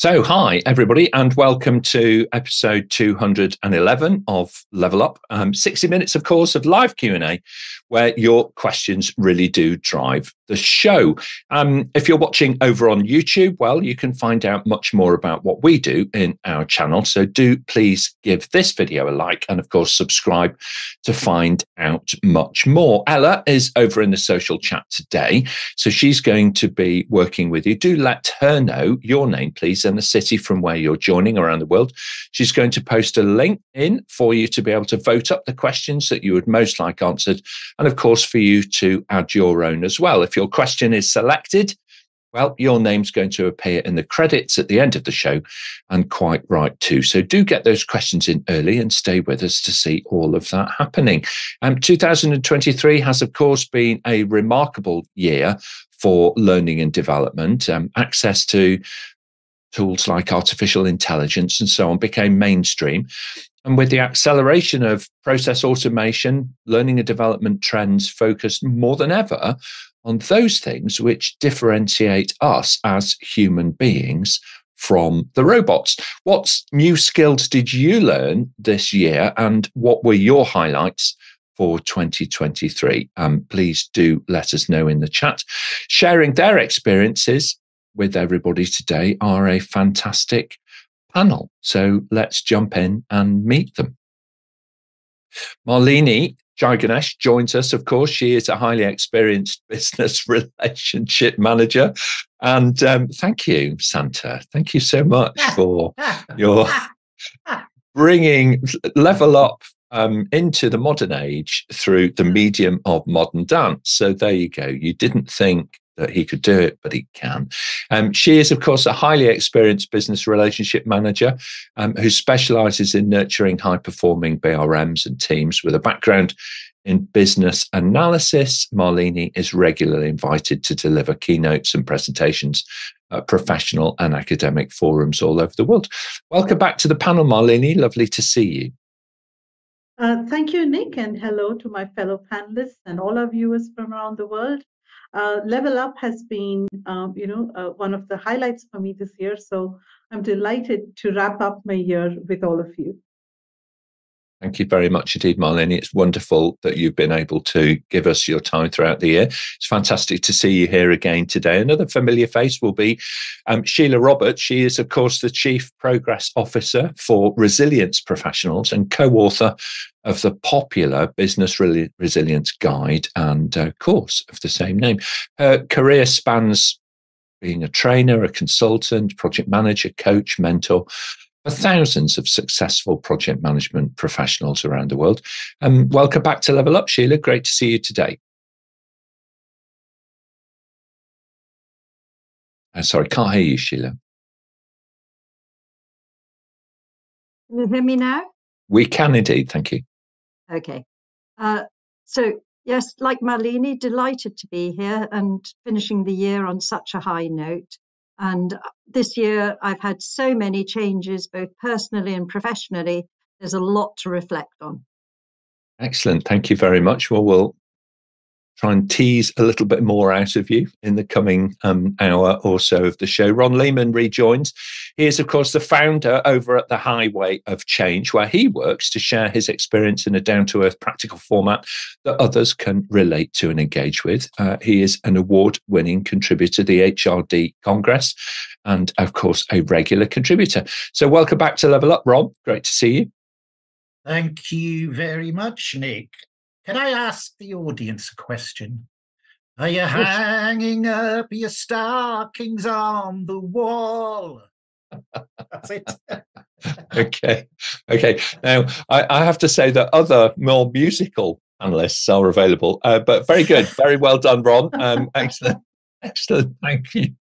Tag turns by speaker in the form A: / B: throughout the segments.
A: So, hi, everybody, and welcome to episode 211 of Level Up. 60 minutes, of course, of live Q&A, where your questions really do drive the show. If you're watching over on YouTube, well, you can find out much more about what we do in our channel. So do please give this video a like and, of course, subscribe to find out much more. Ella is over in the social chat today, so she's going to be working with you. Do let her know your name, please, and the city from where you're joining around the world. She's going to post a link in for you to be able to vote up the questions that you would most like answered, and of course for you to add your own as well. If your question is selected, well, your name's going to appear in the credits at the end of the show, and quite right too. So do get those questions in early and stay with us to see all of that happening. 2023 has, of course, been a remarkable year for learning and development. Access to tools like artificial intelligence and so on became mainstream. And with the acceleration of process automation, learning and development trends focused more than ever on those things which differentiate us as human beings from the robots. What new skills did you learn this year, and what were your highlights for 2023? Please do let us know in the chat. Sharing their experiences with everybody today are a fantastic panel. So let's jump in and meet them. Malini Jayaganesh joins us, of course. She is a highly experienced business relationship manager. And thank you, Santa. Thank you so much for your bringing Level Up into the modern age through the medium of modern dance. So there you go. You didn't think that he could do it, but he can. She is, of course, a highly experienced business relationship manager who specializes in nurturing high-performing BRMs and teams with a background in business analysis. Malini is regularly invited to deliver keynotes and presentations at professional and academic forums all over the world. Welcome back to the panel, Malini. Lovely to see you.
B: Thank you, Nick, and hello to my fellow panelists and all our viewers from around the world. Level Up has been, one of the highlights for me this year. So I'm delighted to wrap up my year with all of you.
A: Thank you very much indeed, Malini. It's wonderful that you've been able to give us your time throughout the year. It's fantastic to see you here again today. Another familiar face will be Sheila Roberts. She is, of course, the Chief Progress Officer for Resilience Professionals and co-author of the popular Business Resilience Guide and course of the same name. Her career spans being a trainer, a consultant, project manager, coach, mentor for thousands of successful project management professionals around the world. Welcome back to Level Up, Sheila. Great to see you today. Sorry, can't hear you, Sheila.
C: Can you hear me now?
A: We can indeed, thank you.
C: Okay. So, yes, like Malini, delighted to be here and finishing the year on such a high note. And this year, I've had so many changes, both personally and professionally. There's a lot to reflect on. Excellent.
A: Thank you very much. Well, we'll try and tease a little bit more out of you in the coming hour or so of the show. Ron Leeman rejoins. He is, of course, the founder over at the Highway of Change, where he works to share his experience in a down-to-earth practical format that others can relate to and engage with. He is an award-winning contributor to the HRD Congress and, of course, a regular contributor. So welcome back to Level Up, Ron. Great to see you.
D: Thank you very much, Nick. Can I ask the audience a question? Are you hanging up your stockings on the wall? That's it.
A: Okay. Now, I have to say that other more musical panelists are available, but very good. Very well done, Ron. Excellent. Thank you.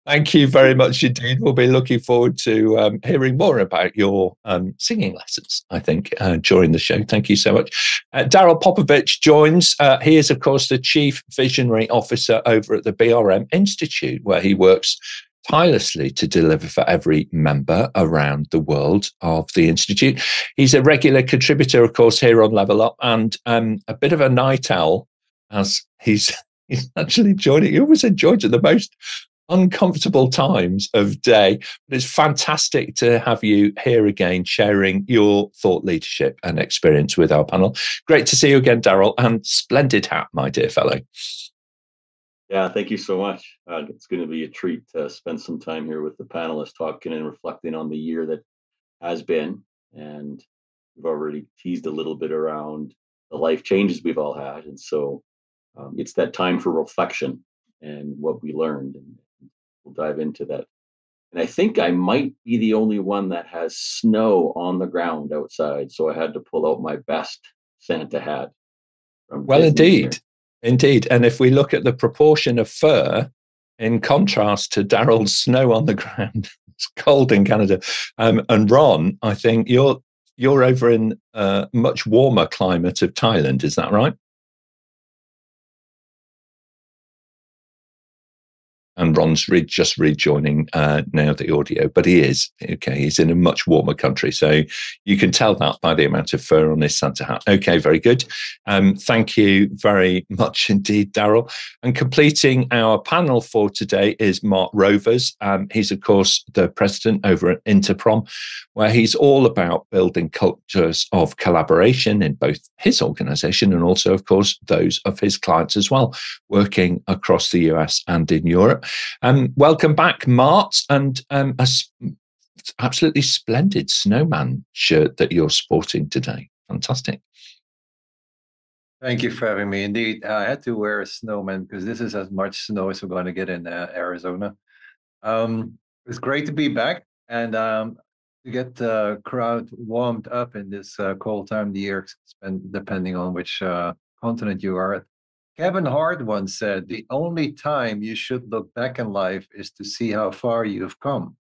A: Thank you very much indeed. We'll be looking forward to hearing more about your singing lessons, I think, during the show. Thank you so much. Daryl Popovich joins. He is, of course, the Chief Visionary Officer over at the BRM Institute, where he works tirelessly to deliver for every member around the world of the Institute. He's a regular contributor, of course, here on Level Up, and a bit of a night owl, as he's actually joining. He always enjoyed it the most uncomfortable times of day. But it's fantastic to have you here again, sharing your thought leadership and experience with our panel. Great to see you again, Daryl, and splendid hat, my dear fellow.
E: Yeah, thank you so much. It's going to be a treat to spend some time here with the panelists, talking and reflecting on the year that has been. And we've already teased a little bit around the life changes we've all had. And so it's that time for reflection and what we learned. And we'll dive into that. And I think I might be the only one that has snow on the ground outside. So I had to pull out my best Santa hat.
A: Well, indeed. Indeed. And if we look at the proportion of fur in contrast to Daryl's snow on the ground, it's cold in Canada. And Ron, I think you're over in a much warmer climate of Thailand. Is that right? And Ron's just rejoining now the audio, but he is, okay, he's in a much warmer country. So you can tell that by the amount of fur on his Santa hat. Okay, very good. Thank you very much indeed, Daryl. And completing our panel for today is Mart Rovers. He's, of course, the president over at INTERPROM, where he's all about building cultures of collaboration in both his organization and also, of course, those of his clients as well, working across the US and in Europe. Welcome back, Mart, and a absolutely splendid snowman shirt that you're sporting today. Fantastic.
F: Thank you for having me. Indeed, I had to wear a snowman because this is as much snow as we're going to get in Arizona. It's great to be back and to get the crowd warmed up in this cold time of the year, depending on which continent you are at. Kevin Hart once said, the only time you should look back in life is to see how far you've come.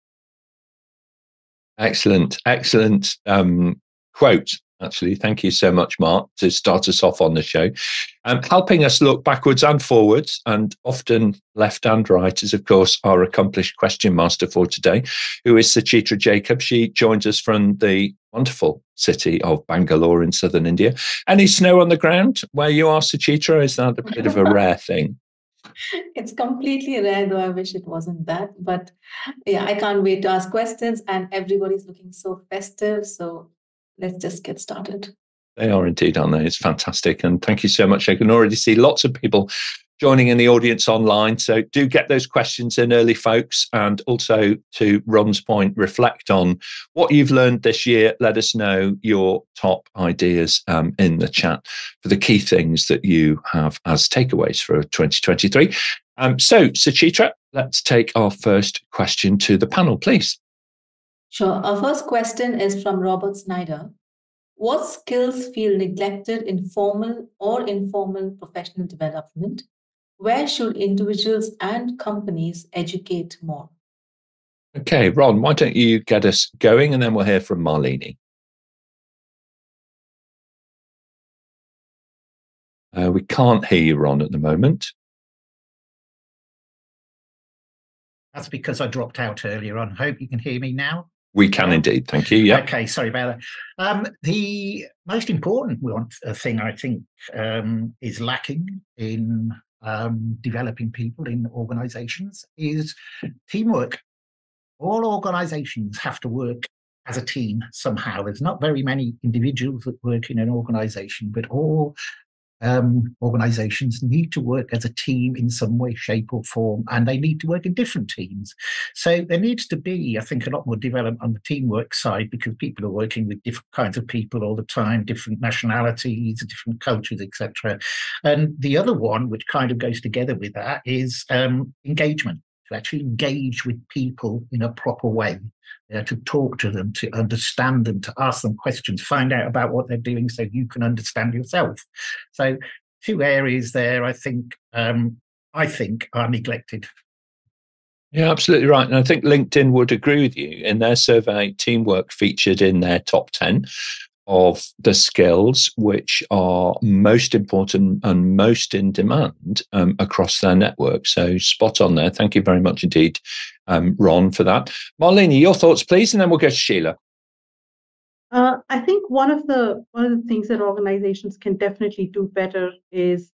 A: Excellent, excellent quote, actually. Thank you so much, Mart, to start us off on the show. Helping us look backwards and forwards, and often left and right, is, of course, our accomplished question master for today, who is Suchitra Jacob. She joins us from the wonderful city of Bangalore in southern India. Any snow on the ground where you are, Suchitra? Is that a bit of a rare thing?
G: It's completely rare, though I wish it wasn't that. But yeah, I can't wait to ask questions, and everybody's looking so festive. So let's just get started.
A: They are indeed, aren't they? It's fantastic. And thank you so much. I can already see lots of people joining in the audience online. So do get those questions in early, folks. And also, to Ron's point, reflect on what you've learned this year. Let us know your top ideas in the chat for the key things that you have as takeaways for 2023. So, Suchitra, let's take our first question to the panel, please.
G: Sure. Our first question is from Robert Snyder. What skills feel neglected in formal or informal professional development? Where should individuals and companies educate more?
A: Okay, Ron, why don't you get us going, and then we'll hear from Malini. We can't hear you, Ron, at the moment.
D: That's because I dropped out earlier on. Hope you can hear me now.
A: We can indeed. Thank you. Yeah.
D: Okay, sorry about that. The most important thing I think is lacking in developing people in organizations is teamwork. All organizations have to work as a team somehow. There's not very many individuals that work in an organization, but all organizations need to work as a team in some way, shape or form, and they need to work in different teams. So there needs to be, I think, a lot more development on the teamwork side, because people are working with different kinds of people all the time, different nationalities, different cultures, etc. And the other one, which kind of goes together with that, is engagement. To actually engage with people in a proper way, to talk to them, to understand them, to ask them questions, find out about what they're doing so you can understand yourself. So two areas there I think are neglected.
A: Yeah, absolutely right. And I think LinkedIn would agree with you. In their survey, teamwork featured in their top 10 of the skills which are most important and most in demand across their network. So spot on there. Thank you very much indeed, Ron, for that. Malini, your thoughts, please, and then we'll go to Sheila.
B: I think one of the things that organizations can definitely do better is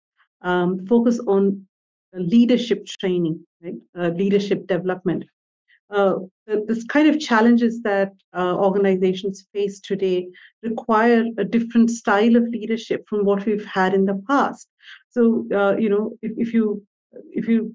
B: focus on leadership training, right? Leadership development. This kind of challenges that organizations face today require a different style of leadership from what we've had in the past. So, if you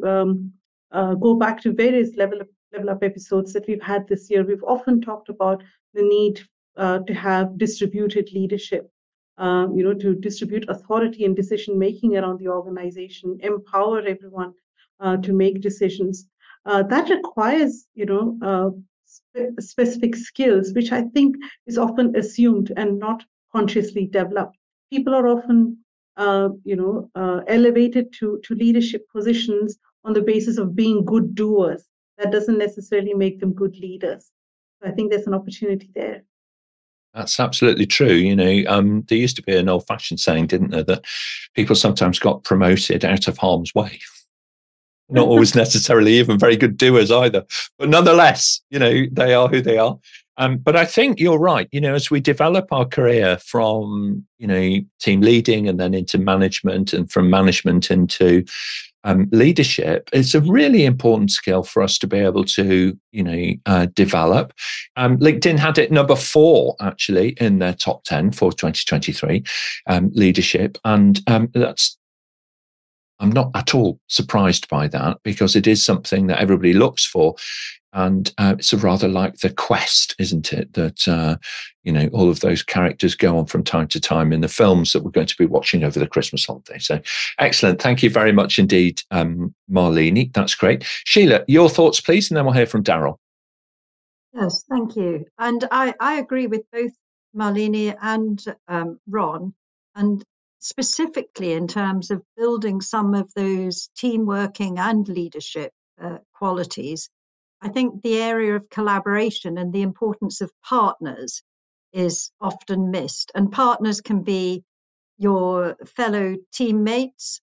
B: go back to various level up episodes that we've had this year, we've often talked about the need to have distributed leadership. To distribute authority and decision making around the organization, empower everyone to make decisions. That requires, specific skills, which I think is often assumed and not consciously developed. People are often, elevated to leadership positions on the basis of being good doers. That doesn't necessarily make them good leaders. So I think there's an opportunity there.
A: That's absolutely true. There used to be an old-fashioned saying, didn't there, that people sometimes got promoted out of harm's way. Not always necessarily even very good doers either, but nonetheless, they are who they are. But I think you're right. As we develop our career from, team leading and then into management, and from management into leadership, it's a really important skill for us to be able to, develop. LinkedIn had it number 4 actually in their top 10 for 2023, leadership, and I'm not at all surprised by that, because it is something that everybody looks for. And it's a rather like the quest, isn't it? That, all of those characters go on from time to time in the films that we're going to be watching over the Christmas holiday. So excellent. Thank you very much indeed, Malini. That's great. Sheila, your thoughts, please, and then we'll hear from Daryl.
C: Yes, thank you. And I agree with both Malini and Ron, and specifically in terms of building some of those team working and leadership qualities. I think the area of collaboration and the importance of partners is often missed. And partners can be your fellow teammates,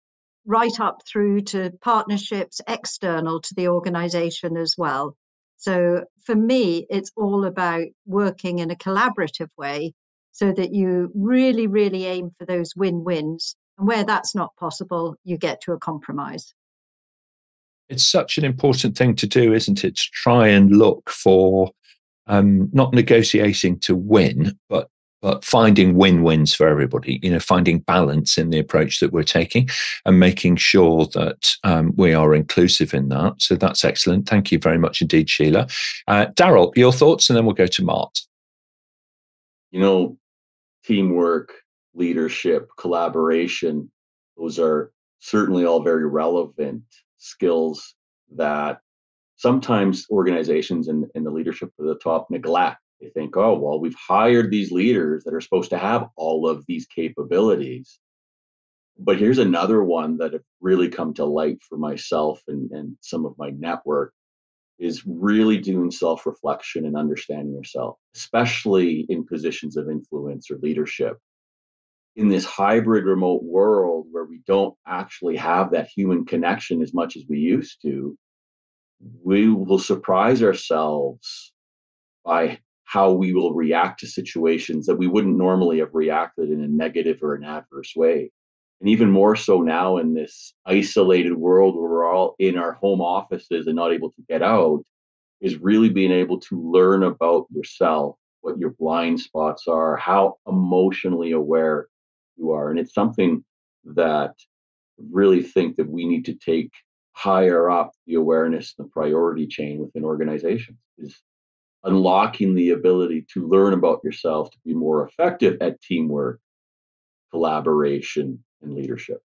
C: right up through to partnerships external to the organization as well. So for me, it's all about working in a collaborative way so that you really, really aim for those win-wins. And where that's not possible, you get to a compromise.
A: It's such an important thing to do, isn't it? To try and look for not negotiating to win, but finding win-wins for everybody, finding balance in the approach that we're taking and making sure that we are inclusive in that. So that's excellent. Thank you very much indeed, Sheila. Daryl, your thoughts, and then we'll go to Mart.
E: Teamwork, leadership, collaboration, those are certainly all very relevant skills that sometimes organizations and the leadership at the top neglect. They think, oh, well, we've hired these leaders that are supposed to have all of these capabilities. But here's another one that have really come to light for myself and some of my network, is really doing self-reflection and understanding yourself, especially in positions of influence or leadership. In this hybrid remote world where we don't actually have that human connection as much as we used to, we will surprise ourselves by how we will react to situations that we wouldn't normally have reacted in a negative or an adverse way. And even more so now in this isolated world where we're all in our home offices and not able to get out, is really being able to learn about yourself, what your blind spots are, how emotionally aware you are. And it's something that I really think that we need to take higher up the awareness and the priority chain within organizations, is unlocking the ability to learn about yourself to be more effective at teamwork, collaboration, and leadership.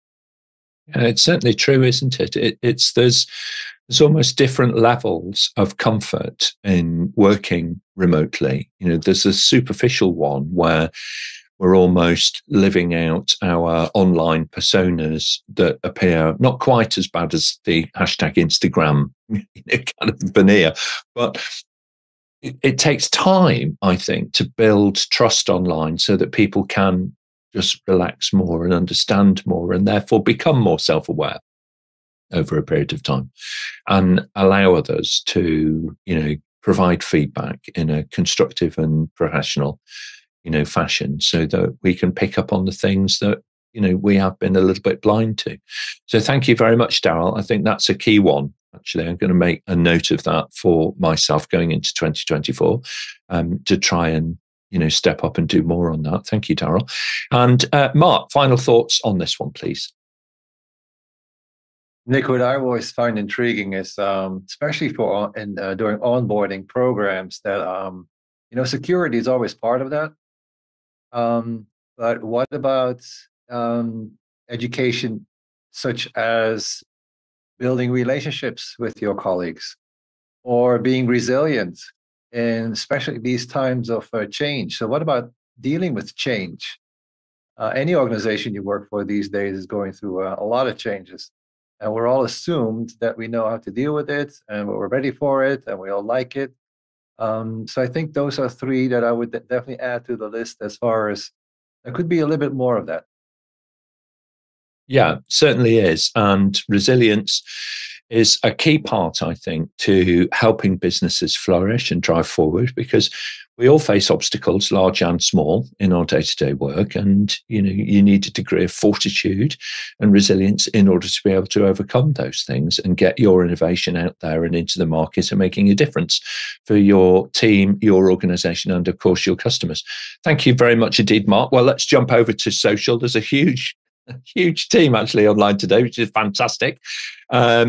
A: And it's certainly true, isn't it? There's almost different levels of comfort in working remotely. There's a superficial one where we're almost living out our online personas that appear not quite as bad as the hashtag Instagram kind of veneer, but it takes time, I think, to build trust online so that people can just relax more and understand more, and therefore become more self-aware over a period of time, and allow others to, provide feedback in a constructive and professional, fashion, so that we can pick up on the things that we have been a little bit blind to. So thank you very much, Daryl. I think that's a key one. Actually, I'm going to make a note of that for myself going into 2024 to try and step up and do more on that. Thank you, Daryl. And Mart, final thoughts on this one, please.
F: Nick, what I always find intriguing is, especially for during onboarding programs, that security is always part of that. But what about education, such as building relationships with your colleagues, or being resilient, in especially these times of change? So, what about dealing with change? Any organization you work for these days is going through a lot of changes. And we're all assumed that we know how to deal with it and we're ready for it and we all like it. So I think those are three that I would definitely add to the list, as far as there could be a little bit more of that.
A: Yeah, certainly is. And resilience is a key part, I think, to helping businesses flourish and drive forward, because we all face obstacles, large and small, in our day-to-day work. And, you need a degree of fortitude and resilience in order to be able to overcome those things and get your innovation out there and into the market and making a difference for your team, your organization, and of course, your customers. Thank you very much indeed, Mark. Well, let's jump over to social. There's a huge team actually online today, which is fantastic.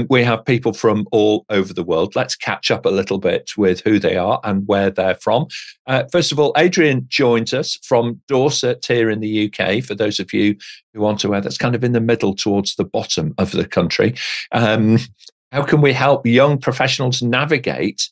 A: We have people from all over the world. Let's catch up a little bit with who they are and where they're from. First of all, Adrian joins us from Dorset here in the UK. For those of you who aren't aware, that's kind of in the middle towards the bottom of the country. How can we help young professionals navigate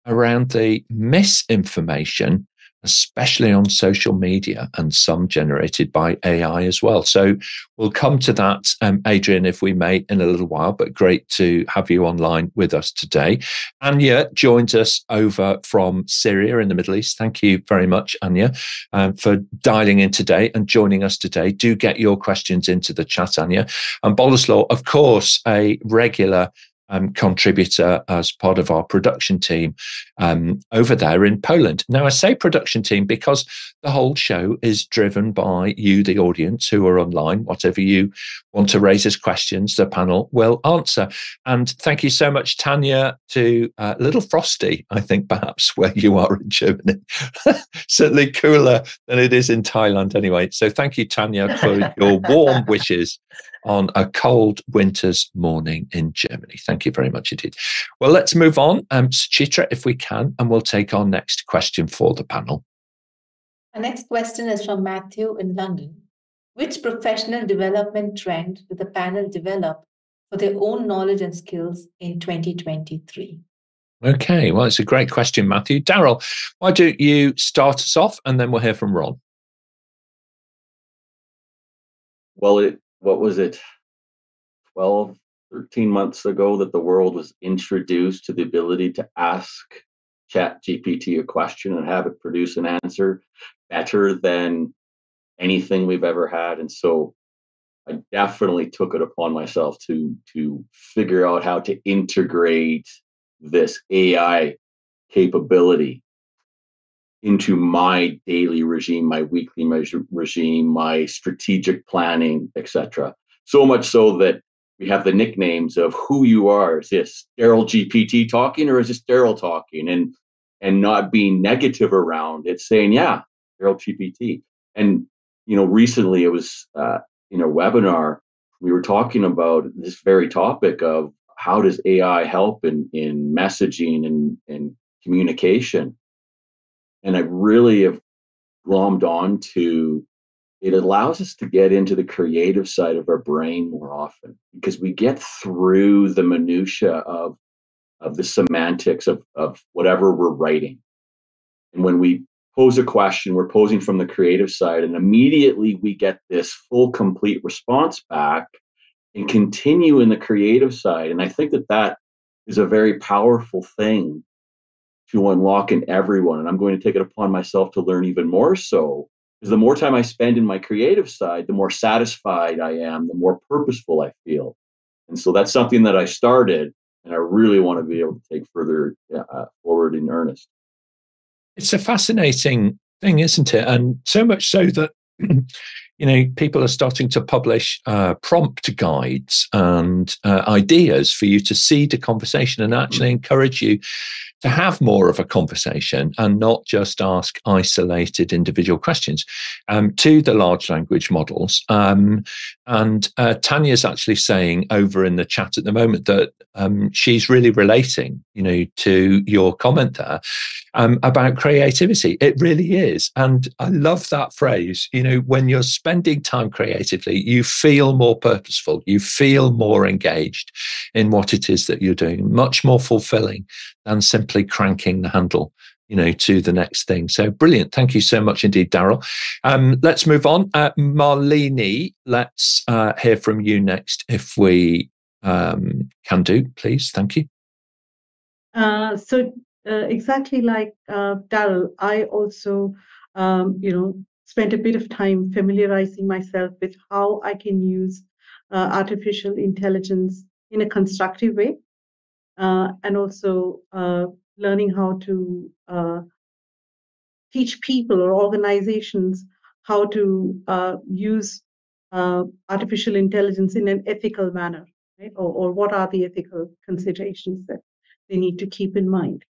A: around the misinformation, especially on social media, and some generated by AI as well? So we'll come to that, Adrian, if we may, in a little while, but great to have you online with us today. Anya joins us over from Syria in the Middle East. Thank you very much, Anya, for dialing in today and joining us today. Do get your questions into the chat, Anya. And Boleslaw, of course, a regular contributor as part of our production team over there in Poland. Now, I say production team because the whole show is driven by you, the audience, who are online. Whatever you want to raise as questions, the panel will answer. And thank you so much, Tanya, to Little Frosty, I think perhaps, where you are in Germany. Certainly cooler than it is in Thailand anyway. So thank you, Tanya, for your warm wishes on a cold winter's morning in Germany. Thank you very much indeed. Well, let's move on, Suchitra, if we can, and we'll take our next question for the panel.
G: Our next question is from Matthew in London. Which professional development trend will the panel develop for their own knowledge and skills in 2023?
A: Okay, well, it's a great question, Matthew. Daryl, why don't you start us off, and then we'll hear from Ron.
E: Well, what was it, 12, 13 months ago that the world was introduced to the ability to ask ChatGPT a question and have it produce an answer better than anything we've ever had. And so I definitely took it upon myself to figure out how to integrate this AI capability into my daily regime, my weekly regime, my strategic planning, etc. So much so that we have the nicknames of who you are. Is this Daryl GPT talking, or is this Daryl talking? And not being negative around it, saying, yeah, Daryl GPT. And recently it was in a webinar, we were talking about this very topic of how does AI help in messaging and communication. And I really have glommed on to it allows us to get into the creative side of our brain more often, because we get through the minutia of the semantics of whatever we're writing. And when we pose a question, we're posing from the creative side, and immediately we get this full, complete response back and continue in the creative side. And I think that is a very powerful thing to unlock in everyone. And I'm going to take it upon myself to learn even more so, because the more time I spend in my creative side, the more satisfied I am, the more purposeful I feel. And so that's something that I started, and I really want to be able to take further forward in earnest.
A: It's a fascinating thing, isn't it? And so much so that people are starting to publish prompt guides and ideas for you to seed a conversation and actually encourage you to have more of a conversation and not just ask isolated individual questions to the large language models. And Tanya's actually saying over in the chat at the moment that she's really relating, to your comment there about creativity. It really is. And I love that phrase. When you're spending time creatively, you feel more purposeful, you feel more engaged in what it is that you're doing, much more fulfilling than simply cranking the handle, to the next thing. So brilliant. Thank you so much indeed, Daryl. Let's move on. Malini, let's hear from you next if we can do, please. Thank you.
B: So exactly like Daryl, I also, spent a bit of time familiarizing myself with how I can use artificial intelligence in a constructive way, and also learning how to teach people or organizations how to use artificial intelligence in an ethical manner, right? Or what are the ethical considerations that they need to keep in mind.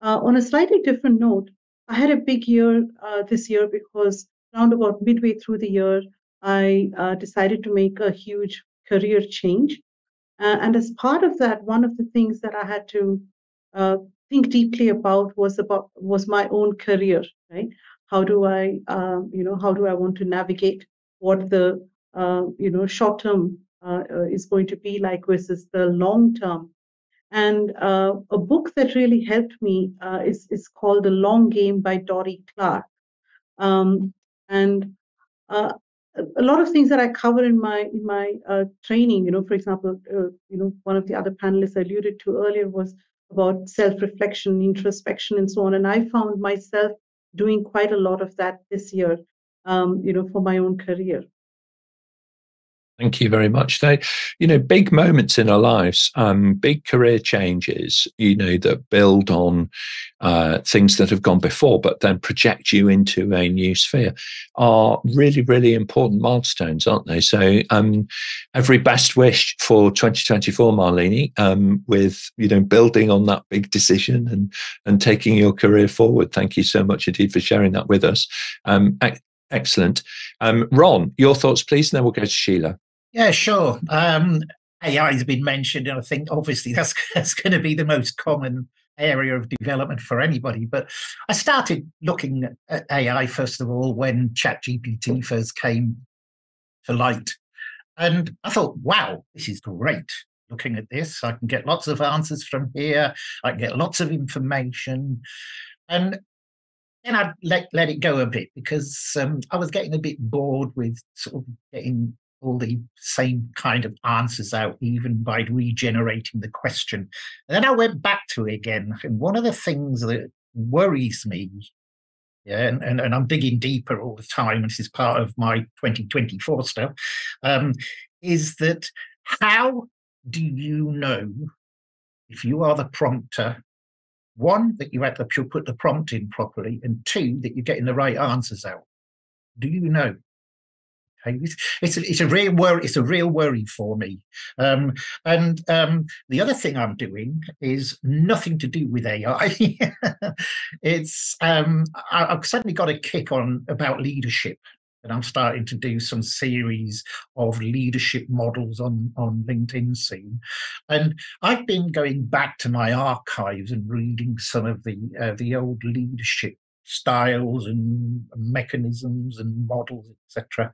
B: On a slightly different note, I had a big year this year because around about midway through the year, I decided to make a huge career change. And as part of that, one of the things that I had to think deeply about was my own career, right? How do I, how do I want to navigate what the, short term is going to be like versus the long term. And a book that really helped me is called The Long Game by Dory Clark. And a lot of things that I cover in my training, for example, one of the other panelists I alluded to earlier was about self-reflection, introspection, and so on. And I found myself doing quite a lot of that this year, for my own career.
A: Thank you very much. They, big moments in our lives, big career changes, that build on things that have gone before, but then project you into a new sphere are really, really important milestones, aren't they? So every best wish for 2024, Malini, with, building on that big decision and taking your career forward. Thank you so much indeed for sharing that with us. Excellent. Ron, your thoughts, please, and then we'll go to Sheila.
D: Yeah, sure. AI has been mentioned, and I think obviously that's going to be the most common area of development for anybody. But I started looking at AI, first of all, when ChatGPT first came to light. And I thought, wow, this is great. Looking at this, I can get lots of answers from here. I can get lots of information. And then I'd let it go a bit because I was getting a bit bored with sort of getting all the same kind of answers out, even by regenerating the question. And then I went back to it again. And one of the things that worries me, and I'm digging deeper all the time, and this is part of my 2024 stuff, is that how do you know if you are the prompter, one, that you have to put the prompt in properly, and two, that you're getting the right answers out? Do you know? It's a real worry. It's a real worry for me. And the other thing I'm doing is nothing to do with AI. It's I've suddenly got a kick on about leadership, and I'm starting to do some series of leadership models on LinkedIn soon. And I've been going back to my archives and reading some of the old leadership styles and mechanisms and models, etc.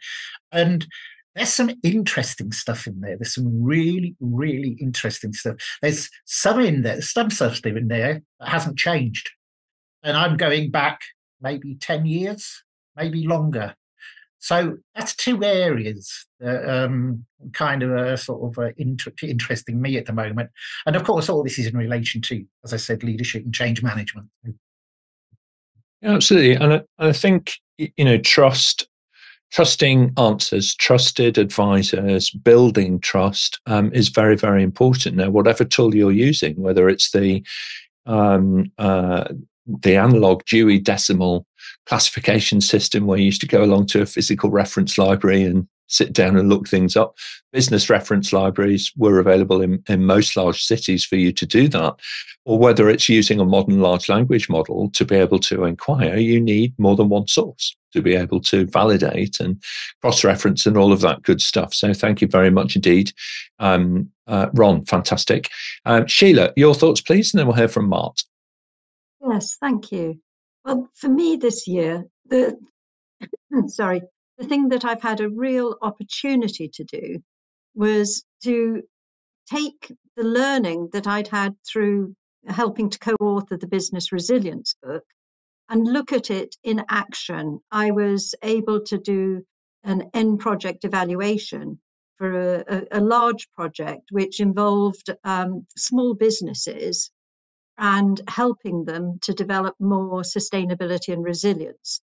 D: And there's some interesting stuff in there. There's some really, really interesting stuff. There's some in there, some stuff in there that hasn't changed. And I'm going back maybe 10 years, maybe longer. So that's two areas that kind of sort of interesting me at the moment. And of course, all this is in relation to, as I said, leadership and change management.
A: Yeah, absolutely. And I think, trusting answers, trusted advisors, building trust is very, very important. Now, whatever tool you're using, whether it's the the analog Dewey Decimal classification system where you used to go along to a physical reference library and sit down and look things up. Business reference libraries were available in most large cities for you to do that. Or whether it's using a modern large language model to be able to inquire, you need more than one source to be able to validate and cross-reference and all of that good stuff. So thank you very much indeed. Ron, fantastic. Sheila, your thoughts, please, and then we'll hear from Mart.
C: Yes, thank you. Well, for me this year, the thing that I've had a real opportunity to do was to take the learning that I'd had through helping to co-author the Business Resilience book and look at it in action. I was able to do an end project evaluation for a large project which involved small businesses and helping them to develop more sustainability and resilience,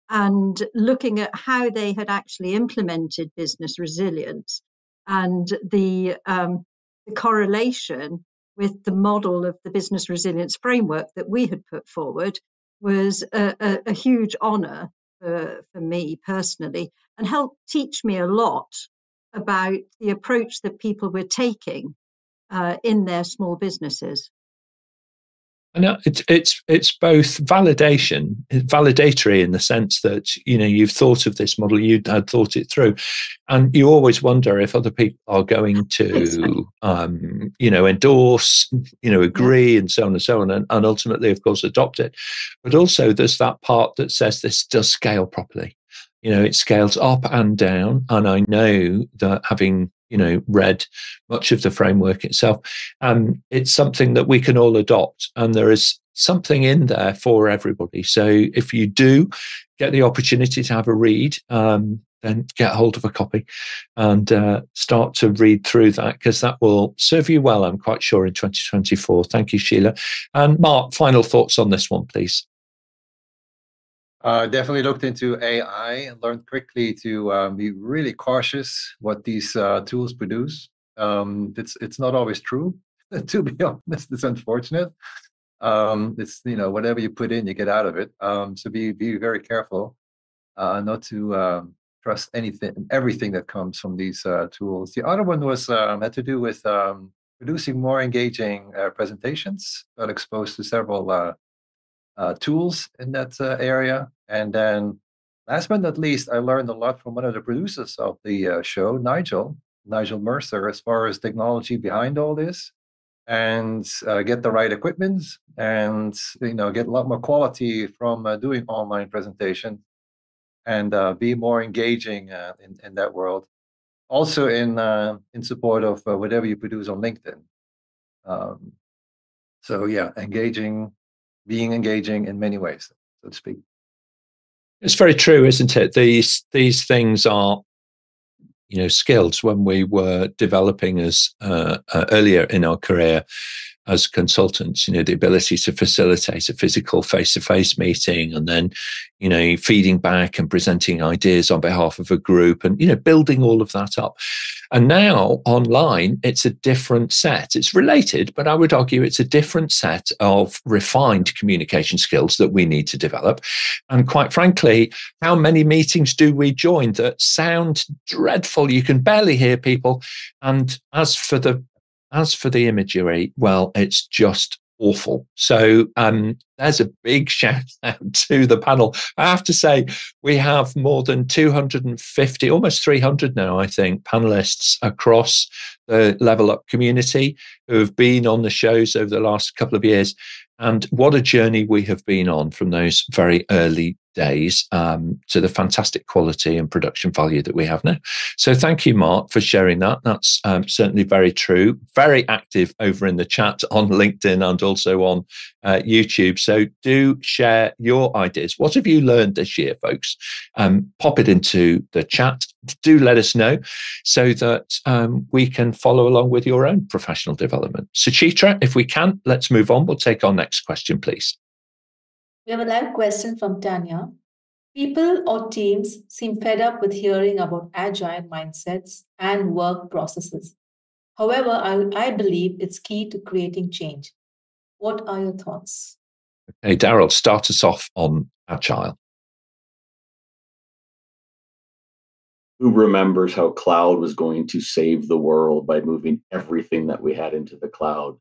C: and looking at how they had actually implemented business resilience and the correlation with the model of the business resilience framework that we had put forward was a huge honor for me personally, and helped teach me a lot about the approach that people were taking in their small businesses.
A: No, it's both validatory in the sense that, you know, you've thought of this model, you had thought it through, and you always wonder if other people are going to, you know, endorse, you know, agree, and so on and so on, and ultimately, of course, adopt it. But also, there's that part that says this does scale properly. You know, it scales up and down, and I know that having, you know, read much of the framework itself, it's something that we can all adopt, and there is something in there for everybody. So if you do get the opportunity to have a read, then get hold of a copy and start to read through that, because that will serve you well, I'm quite sure, in 2024. Thank you, Sheila. And Mart, final thoughts on this one, please.
F: Definitely looked into AI and learned quickly to be really cautious what these tools produce. It's not always true, to be honest. It's unfortunate. It's, you know, whatever you put in, you get out of it. So be very careful not to trust everything that comes from these tools. The other one was had to do with producing more engaging presentations. Got exposed to several tools in that area. And then last but not least, I learned a lot from one of the producers of the show, Nigel Mercer, as far as technology behind all this, and get the right equipment, and, you know, get a lot more quality from doing online presentation, and be more engaging in that world. Also in support of whatever you produce on LinkedIn. So yeah, being engaging in many ways, so to speak.
A: It's very true, isn't it? These things are, you know, skills. When we were developing as earlier in our career as consultants, you know, the ability to facilitate a physical face-to-face meeting, and then, you know, feeding back and presenting ideas on behalf of a group, and, you know, building all of that up. And now online, it's a different set. It's related, but I would argue it's a different set of refined communication skills that we need to develop. And quite frankly, how many meetings do we join that sound dreadful? You can barely hear people. And as for the imagery, well, it's just awful. So there's a big shout out to the panel. I have to say, we have more than 250, almost 300 now, I think, panelists across the Level Up community who have been on the shows over the last couple of years. And what a journey we have been on from those very early days to the fantastic quality and production value that we have now. So thank you, Mart, for sharing that. That's certainly very true. Very active over in the chat on LinkedIn and also on YouTube. So do share your ideas. What have you learned this year, folks? Pop it into the chat. Do let us know so that we can follow along with your own professional development. Suchitra, if we can, let's move on. We'll take our next question, please.
G: We have a live question from Tanya. People or teams seem fed up with hearing about agile mindsets and work processes. However, I believe it's key to creating change. What are your thoughts?
A: Hey, Daryl, start us off on Agile.
E: Who remembers how cloud was going to save the world by moving everything that we had into the cloud?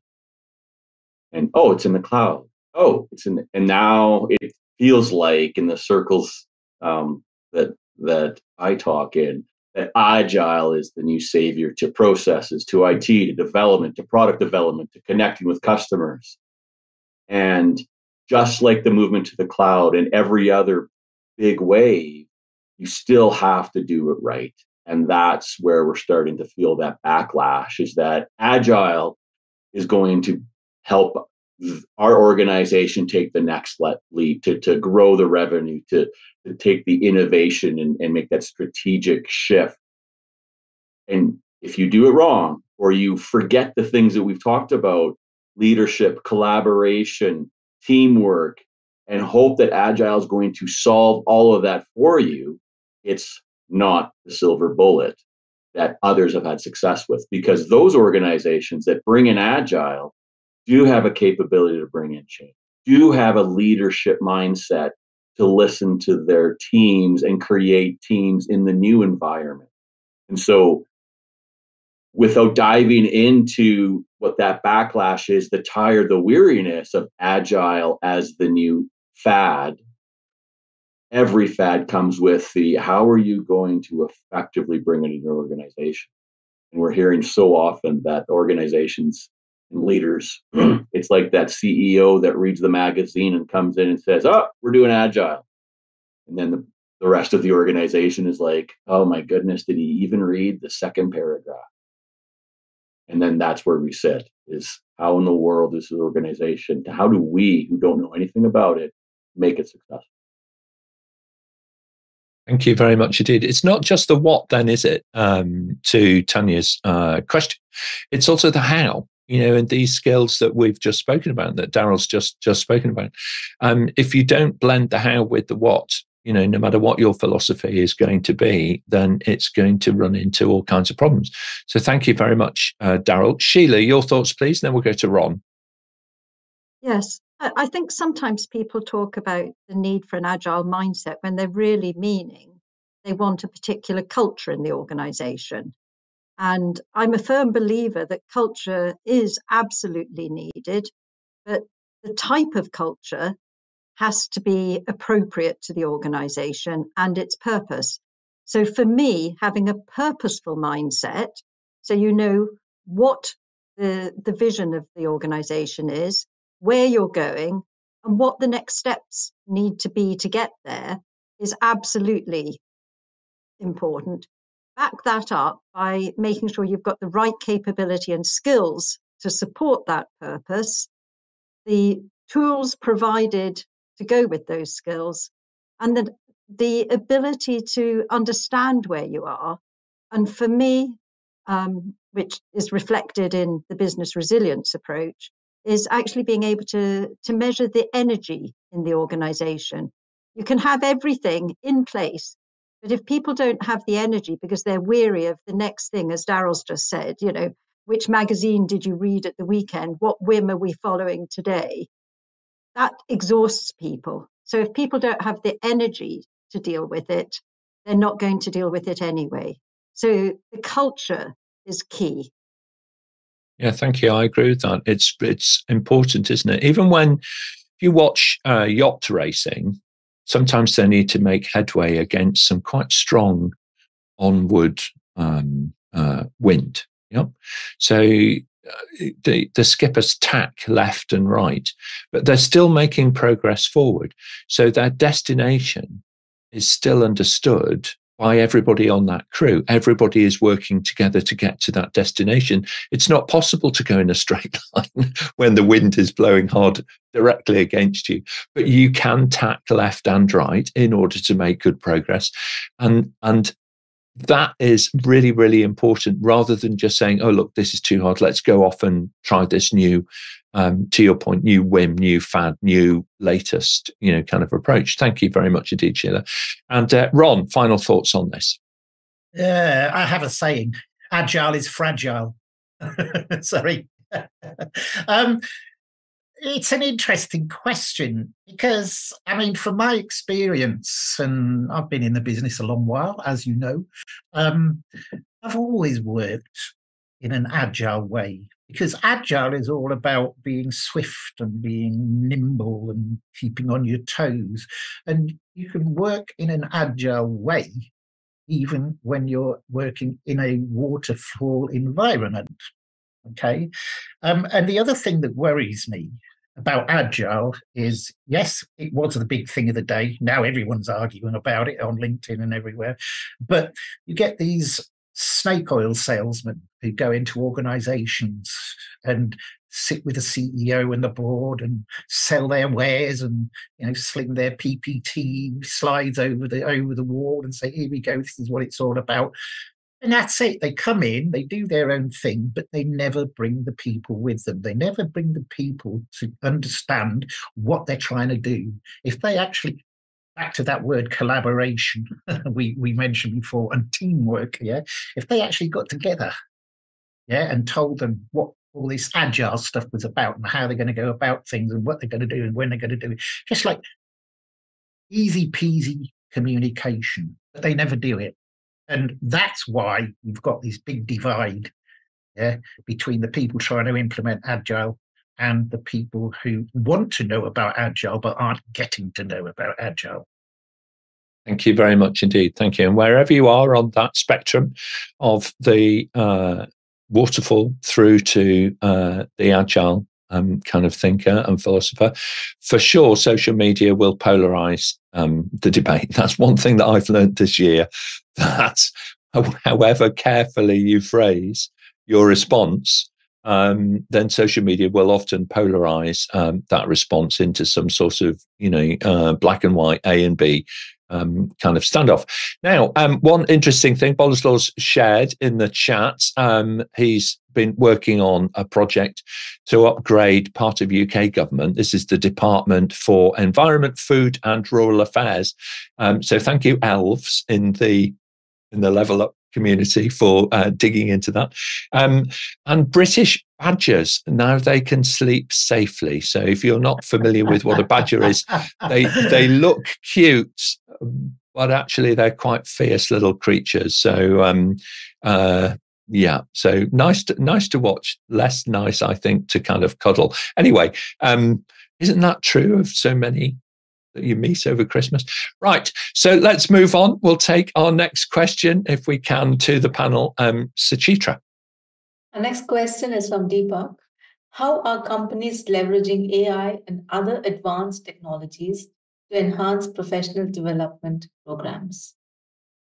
E: And oh, it's in the cloud. Oh, and now it feels like in the circles that I talk in, that Agile is the new savior to processes, to IT, to development, to product development, to connecting with customers. And just like the movement to the cloud and every other big wave, you still have to do it right. And that's where we're starting to feel that backlash, is that Agile is going to help our organization take the next leap, to grow the revenue, to take the innovation and make that strategic shift. And if you do it wrong, or you forget the things that we've talked about, leadership, collaboration, teamwork, and hope that Agile is going to solve all of that for you, it's not the silver bullet that others have had success with, because those organizations that bring in Agile do have a capability to bring in change, do have a leadership mindset to listen to their teams and create teams in the new environment. And so, without diving into what that backlash is, the tired, the weariness of Agile as the new fad, every fad comes with the, how are you going to effectively bring it in your organization? And we're hearing so often that organizations and leaders, it's like that CEO that reads the magazine and comes in and says, oh, we're doing Agile. And then the rest of the organization is like, oh my goodness, did he even read the second paragraph? And then that's where we sit, is how in the world is the organization, how do we, who don't know anything about it, make it successful?
A: Thank you very much indeed. It's not just the what then, is it, to Tanya's question? It's also the how, and these skills that we've just spoken about, that Daryl's just spoken about. If you don't blend the how with the what, no matter what your philosophy is going to be, then it's going to run into all kinds of problems. So thank you very much, Daryl. Sheila, your thoughts, please, and then we'll go to Ron.
C: Yes, I think sometimes people talk about the need for an agile mindset when they're really meaning they want a particular culture in the organization. And I'm a firm believer that culture is absolutely needed, but the type of culture has to be appropriate to the organization and its purpose. So for me, having a purposeful mindset, so you know what the vision of the organization is, where you're going, and what the next steps need to be to get there, is absolutely important. Back that up by making sure you've got the right capability and skills to support that purpose, the tools provided to go with those skills, and the ability to understand where you are. And for me, which is reflected in the business resilience approach, is actually being able to measure the energy in the organization. You can have everything in place, but if people don't have the energy because they're weary of the next thing, as Daryl's just said, which magazine did you read at the weekend? What whim are we following today? That exhausts people. So if people don't have the energy to deal with it, they're not going to deal with it anyway. So the culture is key.
A: Yeah, thank you. I agree with that. It's important, isn't it? Even when you watch yacht racing, sometimes they need to make headway against some quite strong onward wind. Yeah, so the skippers tack left and right, but they're still making progress forward. So their destination is still understood by everybody on that crew. Everybody is working together to get to that destination. It's not possible to go in a straight line when the wind is blowing hard directly against you, but you can tack left and right in order to make good progress. And that is really, really important, rather than just saying, oh, look, this is too hard, let's go off and try this new, to your point, new whim, new fad, new latest, kind of approach. Thank you very much indeed, Sheila. And Ron, final thoughts on this?
D: I have a saying, agile is fragile. Sorry. It's an interesting question because, I mean, from my experience, and I've been in the business a long while, as you know, I've always worked in an agile way, because agile is all about being swift and being nimble and keeping on your toes. And you can work in an agile way even when you're working in a waterfall environment. Okay. And the other thing that worries me about agile is, yes, it was the big thing of the day. Now everyone's arguing about it on LinkedIn and everywhere. But you get these snake oil salesmen who go into organizations and sit with the CEO and the board and sell their wares and, you know, sling their PPT slides over the wall and say, here we go, this is what it's all about. And that's it. They come in, they do their own thing, but they never bring the people with them. They never bring the people to understand what they're trying to do. If they actually, back to that word collaboration we mentioned before, and teamwork, yeah, if they actually got together, yeah, and told them what all this agile stuff was about and how they're going to go about things and what they're going to do and when they're going to do it, just like easy peasy communication, but they never do it. And that's why you've got this big divide, yeah, between the people trying to implement Agile and the people who want to know about Agile but aren't getting to know about Agile.
A: Thank you very much indeed. Thank you. And wherever you are on that spectrum of the waterfall through to the Agile kind of thinker and philosopher, for sure, social media will polarize the debate. That's one thing that I've learned this year, that however carefully you phrase your response, then social media will often polarize that response into some sort of, black and white, A and B kind of standoff. Now, one interesting thing Boleslaw's shared in the chat, he's been working on a project to upgrade part of UK government. This is the Department for Environment, Food and Rural Affairs. So thank you, elves, in the Level Up community for digging into that. And British badgers, now they can sleep safely. So if you're not familiar with what a badger is, they look cute, but actually they're quite fierce little creatures. So yeah, so nice to watch, less nice, I think, to kind of cuddle. Anyway, isn't that true of so many that you meet over Christmas? Right, so let's move on. We'll take our next question, if we can, to the panel. Suchitra.
G: Our next question is from Deepak. How are companies leveraging AI and other advanced technologies to enhance professional development programs?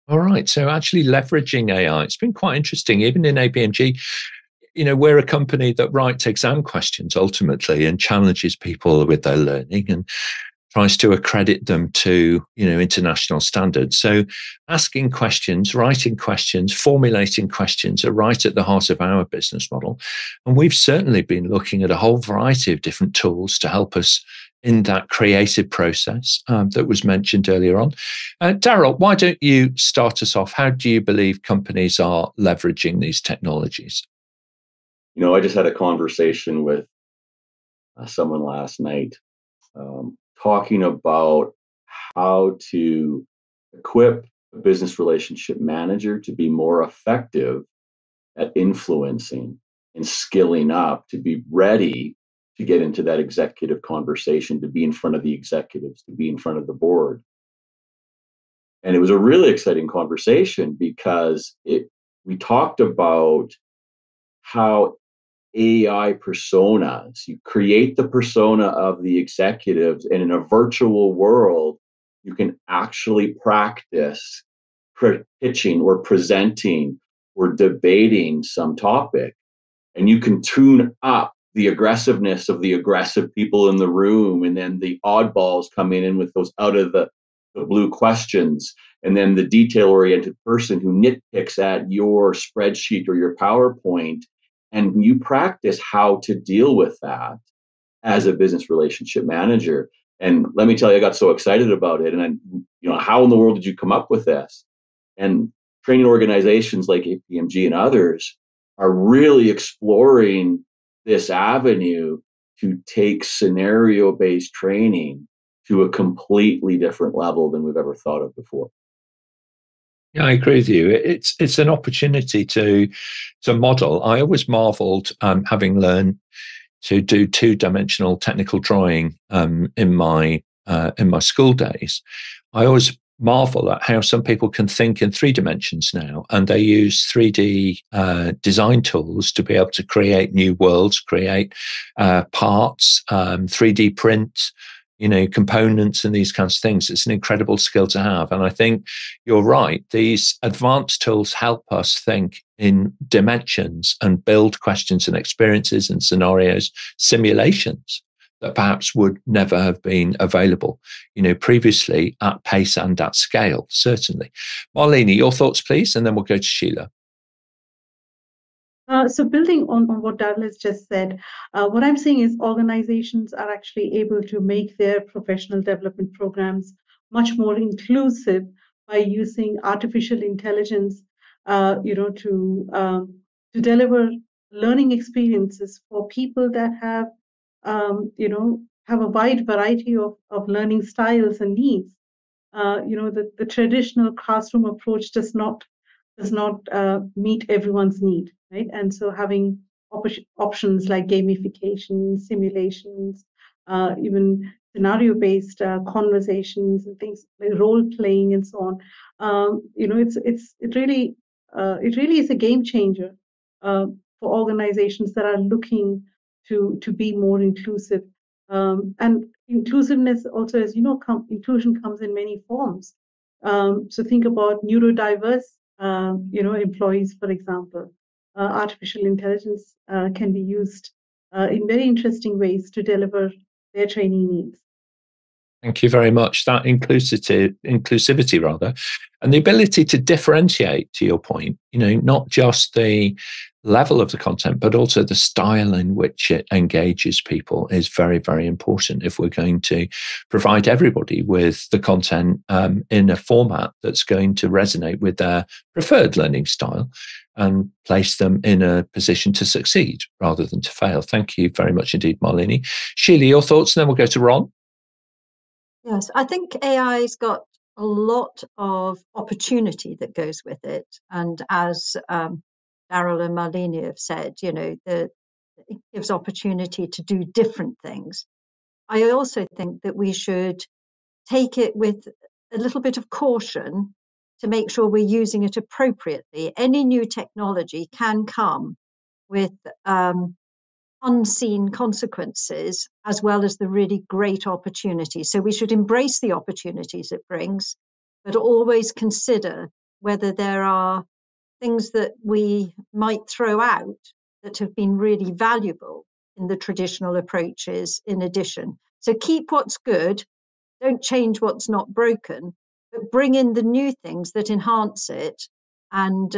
A: All right, so actually leveraging AI, it's been quite interesting. Even in APMG, we're a company that writes exam questions ultimately and challenges people with their learning and tries to accredit them to, international standards. So asking questions, writing questions, formulating questions are right at the heart of our business model. And we've certainly been looking at a whole variety of different tools to help us in that creative process that was mentioned earlier on. Daryl, why don't you start us off? How do you believe companies are leveraging these technologies?
E: I just had a conversation with someone last night talking about how to equip a business relationship manager to be more effective at influencing and skilling up to be ready to get into that executive conversation, to be in front of the executives, to be in front of the board. And it was a really exciting conversation because we talked about how AI personas, you create the persona of the executives, and in a virtual world, you can actually practice pitching or presenting or debating some topic. And you can tune up the aggressiveness of the aggressive people in the room, and then the oddballs coming in with those out of the blue questions, and then the detail-oriented person who nitpicks at your spreadsheet or your PowerPoint. And you practice how to deal with that as a business relationship manager. And let me tell you, I got so excited about it. And how in the world did you come up with this? And training organizations like APMG and others are really exploring this avenue to take scenario-based training to a completely different level than we've ever thought of before.
A: Yeah, I agree with you. It's an opportunity to model. I always marveled, having learned to do 2-dimensional technical drawing in my school days. I always marvel at how some people can think in 3 dimensions now, and they use 3D design tools to be able to create new worlds, create parts, 3D print, components and these kinds of things. It's an incredible skill to have. And I think you're right. These advanced tools help us think in dimensions and build questions and experiences and scenarios, simulations that perhaps would never have been available, previously at pace and at scale, certainly. Malini, your thoughts, please, and then we'll go to Sheila.
B: So building on what Darryl has just said, what I'm seeing is organizations are actually able to make their professional development programs much more inclusive by using artificial intelligence, to deliver learning experiences for people that have, have a wide variety of learning styles and needs. The traditional classroom approach does not meet everyone's need, right? And so having options like gamification, simulations, even scenario-based conversations and things like role playing and so on, it really is a game changer for organizations that are looking to be more inclusive. And inclusiveness also, as you know, inclusion comes in many forms. So think about neurodiverse employees, for example. Artificial intelligence can be used in very interesting ways to deliver their training needs.
A: Thank you very much. That inclusivity rather, and the ability to differentiate, to your point, not just the level of the content, but also the style in which it engages people is very, very important if we're going to provide everybody with the content in a format that's going to resonate with their preferred learning style and place them in a position to succeed rather than to fail. Thank you very much indeed, Malini. Sheila, your thoughts, and then we'll go to Ron.
C: Yes, I think AI's got a lot of opportunity that goes with it. And as Darryl and Malini have said, it gives opportunity to do different things. I also think that we should take it with a little bit of caution to make sure we're using it appropriately. Any new technology can come with unseen consequences as well as the really great opportunities. So we should embrace the opportunities it brings, but always consider whether there are things that we might throw out that have been really valuable in the traditional approaches in addition. So keep what's good, don't change what's not broken, but bring in the new things that enhance it and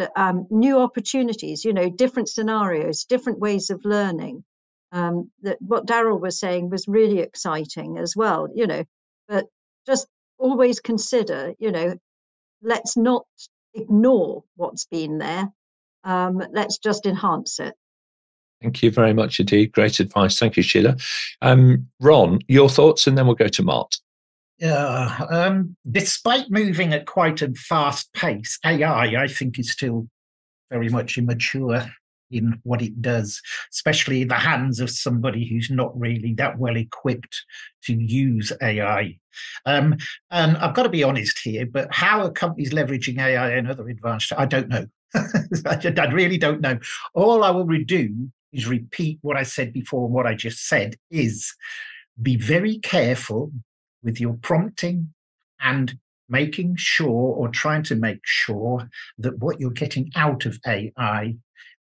C: new opportunities, different scenarios, different ways of learning. That what Darryl was saying was really exciting as well, but just always consider, let's not ignore what's been there. Let's just enhance it.
A: Thank you very much indeed. Great advice. Thank you, Sheila. Ron, your thoughts, and then we'll go to Mart.
D: Despite moving at quite a fast pace, AI, I think, is still very much immature in what it does, especially in the hands of somebody who's not really that well equipped to use AI. And I've got to be honest here, but how are companies leveraging AI and other advanced? I don't know. I really don't know. All I will do is repeat what I said before. And what I just said is be very careful with your prompting and making sure, or trying to make sure, that what you're getting out of AI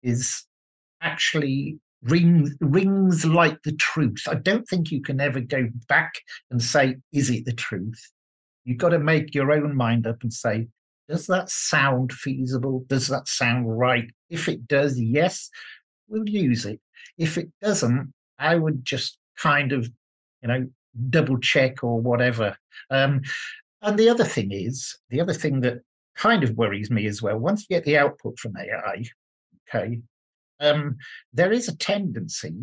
D: is actually rings like the truth. I don't think you can ever go back and say, is it the truth? You've got to make your own mind up and say, does that sound feasible? Does that sound right? If it does, yes, we'll use it. If it doesn't, I would just kind of, double check or whatever. And the other thing that kind of worries me as well, once you get the output from AI, okay, there is a tendency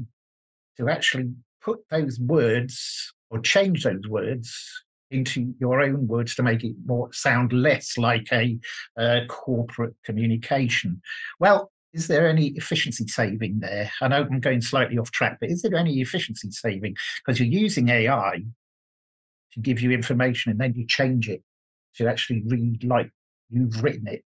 D: to actually put those words or change those words into your own words to make it sound less like a corporate communication. Well, is there any efficiency saving there? I know I'm going slightly off track, but is there any efficiency saving? Because you're using AI to give you information and then you change it to actually read like you've written it.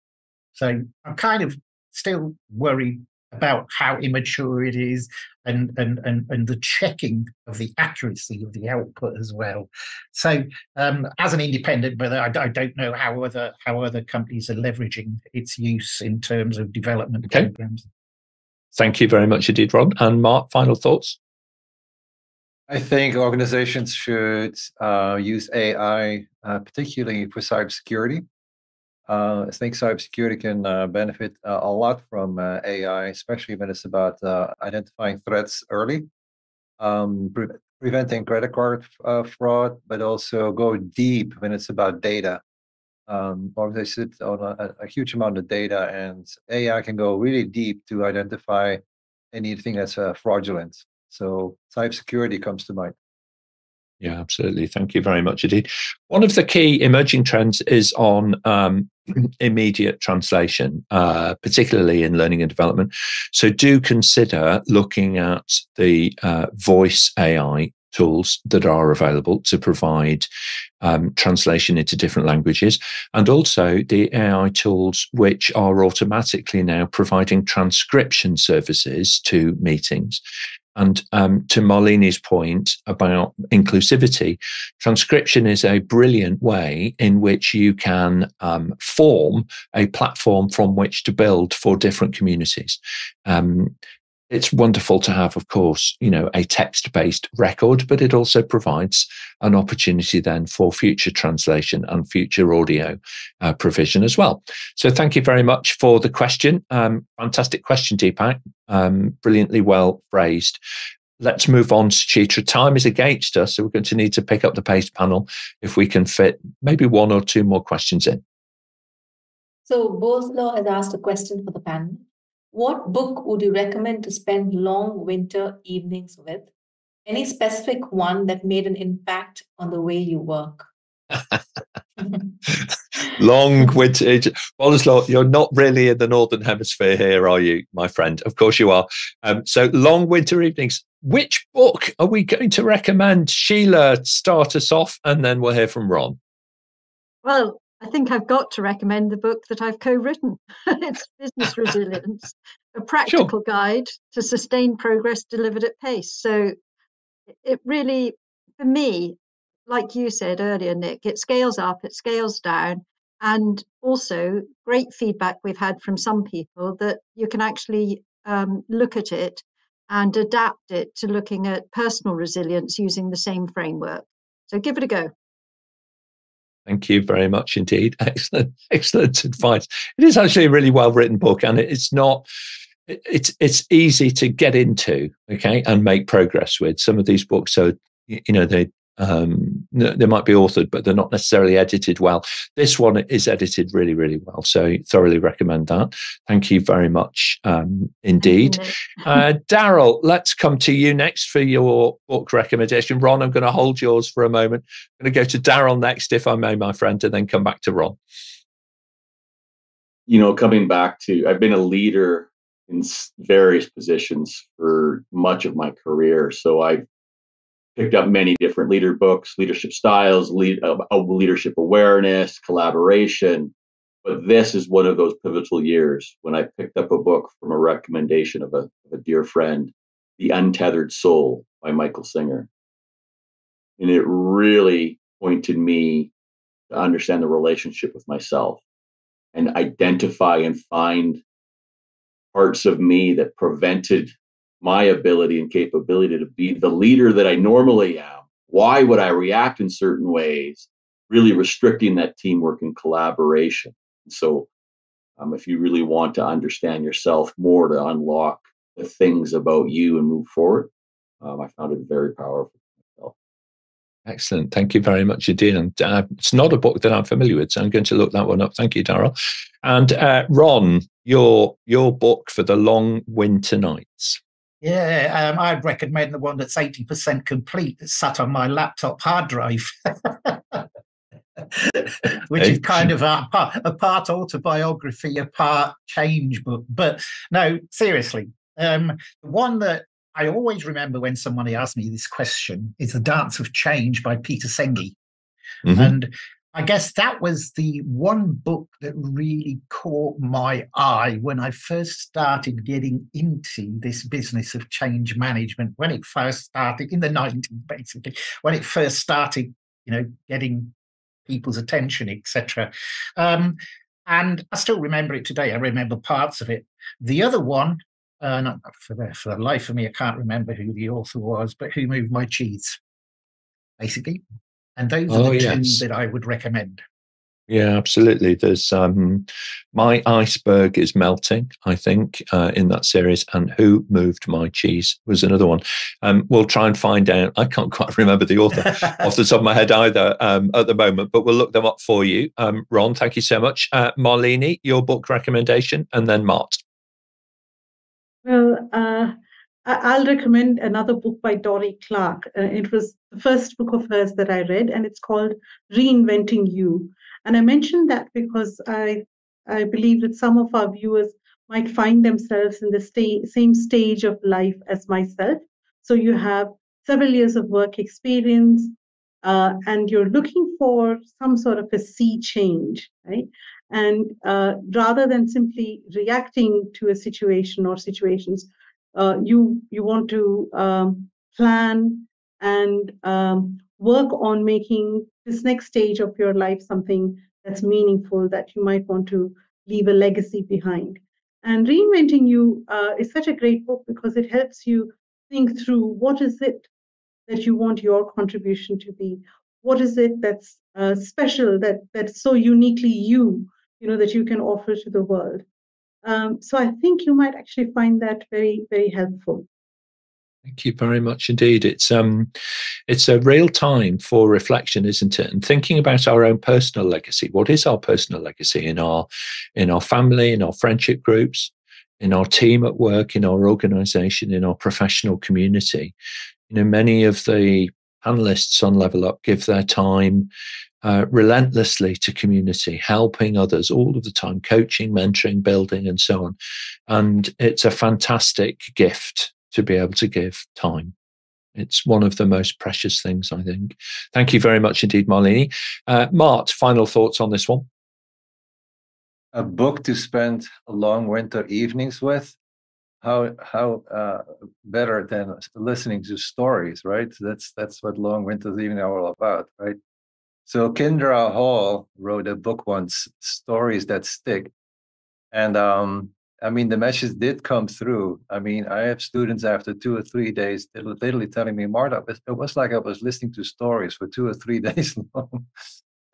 D: So I'm kind of still worried about how immature it is and the checking of the accuracy of the output as well. So as an independent, but I don't know how other companies are leveraging its use in terms of development programs.
A: Thank you very much indeed, Ron. And Mart, final thoughts?
F: I think organizations should use AI, particularly for cybersecurity. I think cybersecurity can benefit a lot from AI, especially when it's about identifying threats early, preventing credit card fraud, but also go deep when it's about data. Organizations sit on a huge amount of data, and AI can go really deep to identify anything that's fraudulent. So cybersecurity comes to mind.
A: Yeah, absolutely. Thank you very much indeed. One of the key emerging trends is on immediate translation, particularly in learning and development. So do consider looking at the voice AI tools that are available to provide translation into different languages, and also the AI tools which are automatically now providing transcription services to meetings. And to Malini's point about inclusivity, transcription is a brilliant way in which you can form a platform from which to build for different communities. It's wonderful to have, of course, a text-based record, but it also provides an opportunity then for future translation and future audio provision as well. So thank you very much for the question. Fantastic question, Deepak. Brilliantly well phrased. Let's move on, Suchitra. Time is against us, so we're going to need to pick up the pace panel if we can fit maybe one or two more questions in.
G: So Boslaw has asked a question for the panel. What book would you recommend to spend long winter evenings with? Any specific one that made an impact on the way you work?
A: Long winter. Boslaw, you're not really in the Northern Hemisphere here, are you, my friend? Of course you are. So long winter evenings. Which book are we going to recommend? Sheila, start us off, and then we'll hear from Ron.
C: Well, I think I've got to recommend the book that I've co-written. It's Business Resilience, a practical guide to sustain progress delivered at pace. So it really, for me, like you said earlier, Nick, it scales up, it scales down, and also great feedback we've had from some people that you can actually look at it and adapt it to looking at personal resilience using the same framework. So give it a go.
A: Thank you very much indeed. Excellent, excellent advice. It is actually a really well-written book, and it's easy to get into, okay, and make progress with. Some of these books are, they might be authored, but they're not necessarily edited well. This one is edited really, really well. So thoroughly recommend that. Thank you very much indeed. Daryl, let's come to you next for your book recommendation. Ron, I'm going to hold yours for a moment. I'm going to go to Daryl next, if I may, my friend, and then come back to Ron.
E: Coming back to, I've been a leader in various positions for much of my career. So I've picked up many different leadership styles, leadership awareness, collaboration. But this is one of those pivotal years when I picked up a book from a recommendation of a dear friend, The Untethered Soul by Michael Singer. And it really pointed me to understand the relationship with myself and identify and find parts of me that prevented my ability and capability to be the leader that I normally am. Why would I react in certain ways? Really restricting that teamwork and collaboration. So if you really want to understand yourself more, to unlock the things about you and move forward, I found it very powerful.
A: Excellent. Thank you very much indeed. And it's not a book that I'm familiar with, so I'm going to look that one up. Thank you, Daryl. And Ron, your book for the long winter nights.
D: Yeah, I'd recommend the one that's 80% complete that's sat on my laptop hard drive. Which is kind of a part autobiography, a part change book. But no, seriously, the one that I always remember when somebody asks me this question is The Dance of Change by Peter Senge. Mm-hmm. And I guess that was the one book that really caught my eye when I first started getting into this business of change management, when it first started in the 90s, basically, when it first started, getting people's attention, etc. And I still remember it today. I remember parts of it. The other one, for the life of me, I can't remember who the author was, but Who Moved My Cheese, basically. And those are the two that I would recommend.
A: Yeah, absolutely. There's My Iceberg is Melting, I think, in that series, and Who Moved My Cheese was another one. We'll try and find out. I can't quite remember the author off the top of my head either at the moment, but we'll look them up for you. Ron, thank you so much. Malini, your book recommendation, and then Mart.
B: Well, I'll recommend another book by Dory Clark. It was the first book of hers that I read, and it's called Reinventing You. And I mentioned that because I believe that some of our viewers might find themselves in the same stage of life as myself. So you have several years of work experience, and you're looking for some sort of a sea change, right? And rather than simply reacting to a situation or situations, you want to plan and work on making this next stage of your life something that's meaningful, that you might want to leave a legacy behind. And Reinventing You is such a great book because it helps you think through what is it that you want your contribution to be. What is it that's special, that's so uniquely you, that you can offer to the world. So I think you might actually find that very, very helpful.
A: Thank you very much indeed. It's a real time for reflection, isn't it? And thinking about our own personal legacy. What is our personal legacy in our family, in our friendship groups, in our team at work, in our organization, in our professional community? Many of the panelists on Level Up give their time relentlessly to community, helping others all of the time, coaching, mentoring, building, and so on. And it's a fantastic gift to be able to give time. It's one of the most precious things, I think. Thank you very much indeed, Malini. Mart, final thoughts on this one?
F: A book to spend long winter evenings with. How better than listening to stories, right? That's what long winter's evening are all about, right? So Kendra Hall wrote a book once, Stories That Stick. And the message did come through. I have students after 2 or 3 days literally telling me, Mart, it was like I was listening to stories for 2 or 3 days long.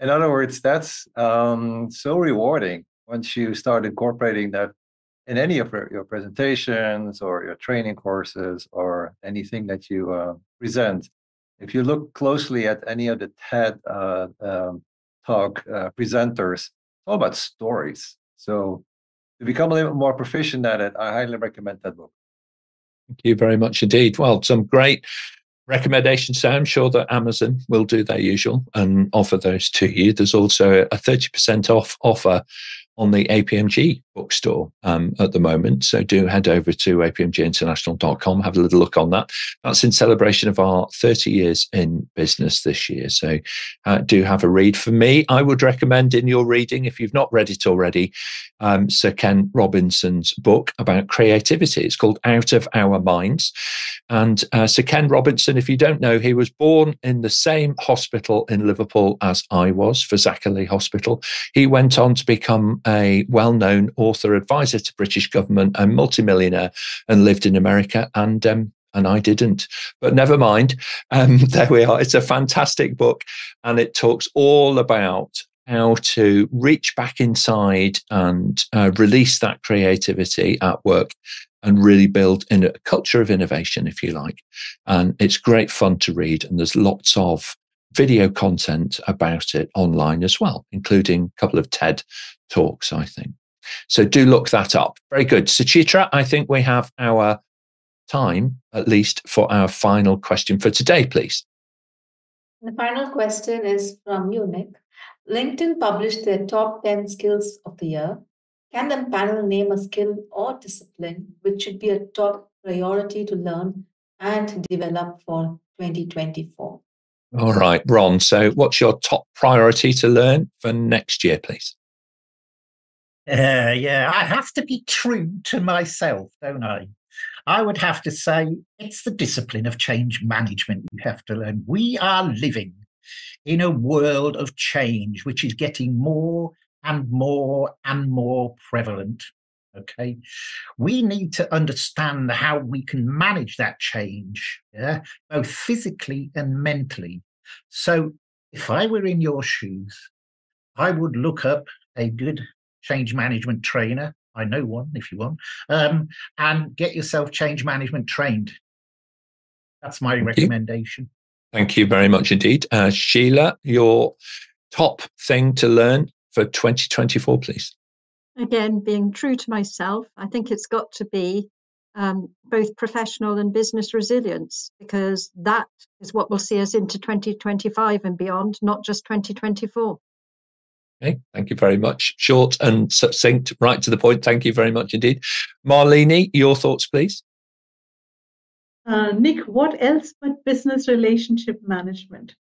F: In other words, that's so rewarding once you start incorporating that in any of your presentations or your training courses or anything that you present. If you look closely at any of the TED talk presenters, it's all about stories. So to become a little bit more proficient at it, I highly recommend that book.
A: Thank you very much indeed. Well, some great recommendations. So I'm sure that Amazon will do their usual and offer those to you. There's also a 30% off offer on the APMG bookstore at the moment. So do head over to apmginternational.com, have a little look on that. That's in celebration of our 30 years in business this year. So do have a read. For me, I would recommend in your reading, if you've not read it already, Sir Ken Robinson's book about creativity. It's called Out of Our Minds. And Sir Ken Robinson, if you don't know, he was born in the same hospital in Liverpool as I was, for Zachary Hospital. He went on to become a well-known author, advisor to British government, and multimillionaire, and lived in America. And I didn't, but never mind. There we are. It's a fantastic book, and it talks all about how to reach back inside and release that creativity at work and really build in a culture of innovation, if you like. And it's great fun to read, and there's lots of video content about it online as well, including a couple of TED talks, I think. So do look that up. Very good. Suchitra, I think we have our time, at least, for our final question for today, please.
G: The final question is from you, Nick. LinkedIn published their top 10 skills of the year. Can the panel name a skill or discipline which should be a top priority to learn and develop for 2024?
A: All right, Ron. So what's your top priority to learn for next year, please?
D: Yeah, I have to be true to myself, don't I? I would have to say it's the discipline of change management you have to learn. We are living in a world of change, which is getting more and more and more prevalent. Okay, we need to understand how we can manage that change, both physically and mentally. So if I were in your shoes, I would look up a good change management trainer. I know one if you want, and get yourself change management trained. That's my recommendation.
A: Thank you very much indeed. Sheila, your top thing to learn for 2024, please.
C: Again, being true to myself, I think it's got to be both professional and business resilience, because that is what will see us into 2025 and beyond, not just 2024.
A: Okay, thank you very much. Short and succinct, right to the point. Thank you very much indeed. Malini, your thoughts, please.
B: Nick, what else but business relationship management?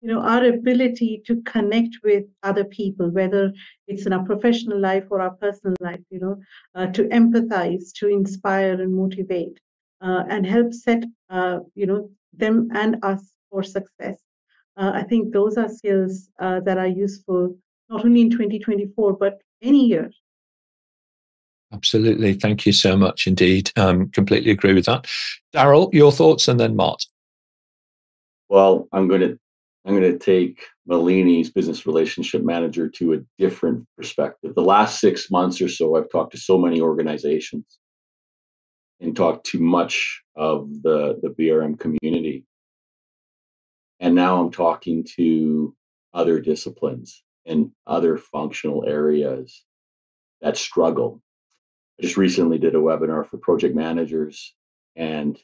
B: Our ability to connect with other people, whether it's in our professional life or our personal life, to empathize, to inspire and motivate, and help set, them and us for success. I think those are skills that are useful, not only in 2024, but any year.
A: Absolutely. Thank you so much indeed. Completely agree with that. Daryl, your thoughts, and then Mart.
E: Well, I'm going to take Malini's business relationship manager to a different perspective. The last 6 months or so, I've talked to so many organizations and talked to much of the BRM community. And now I'm talking to other disciplines and other functional areas that struggle. I just recently did a webinar for project managers, and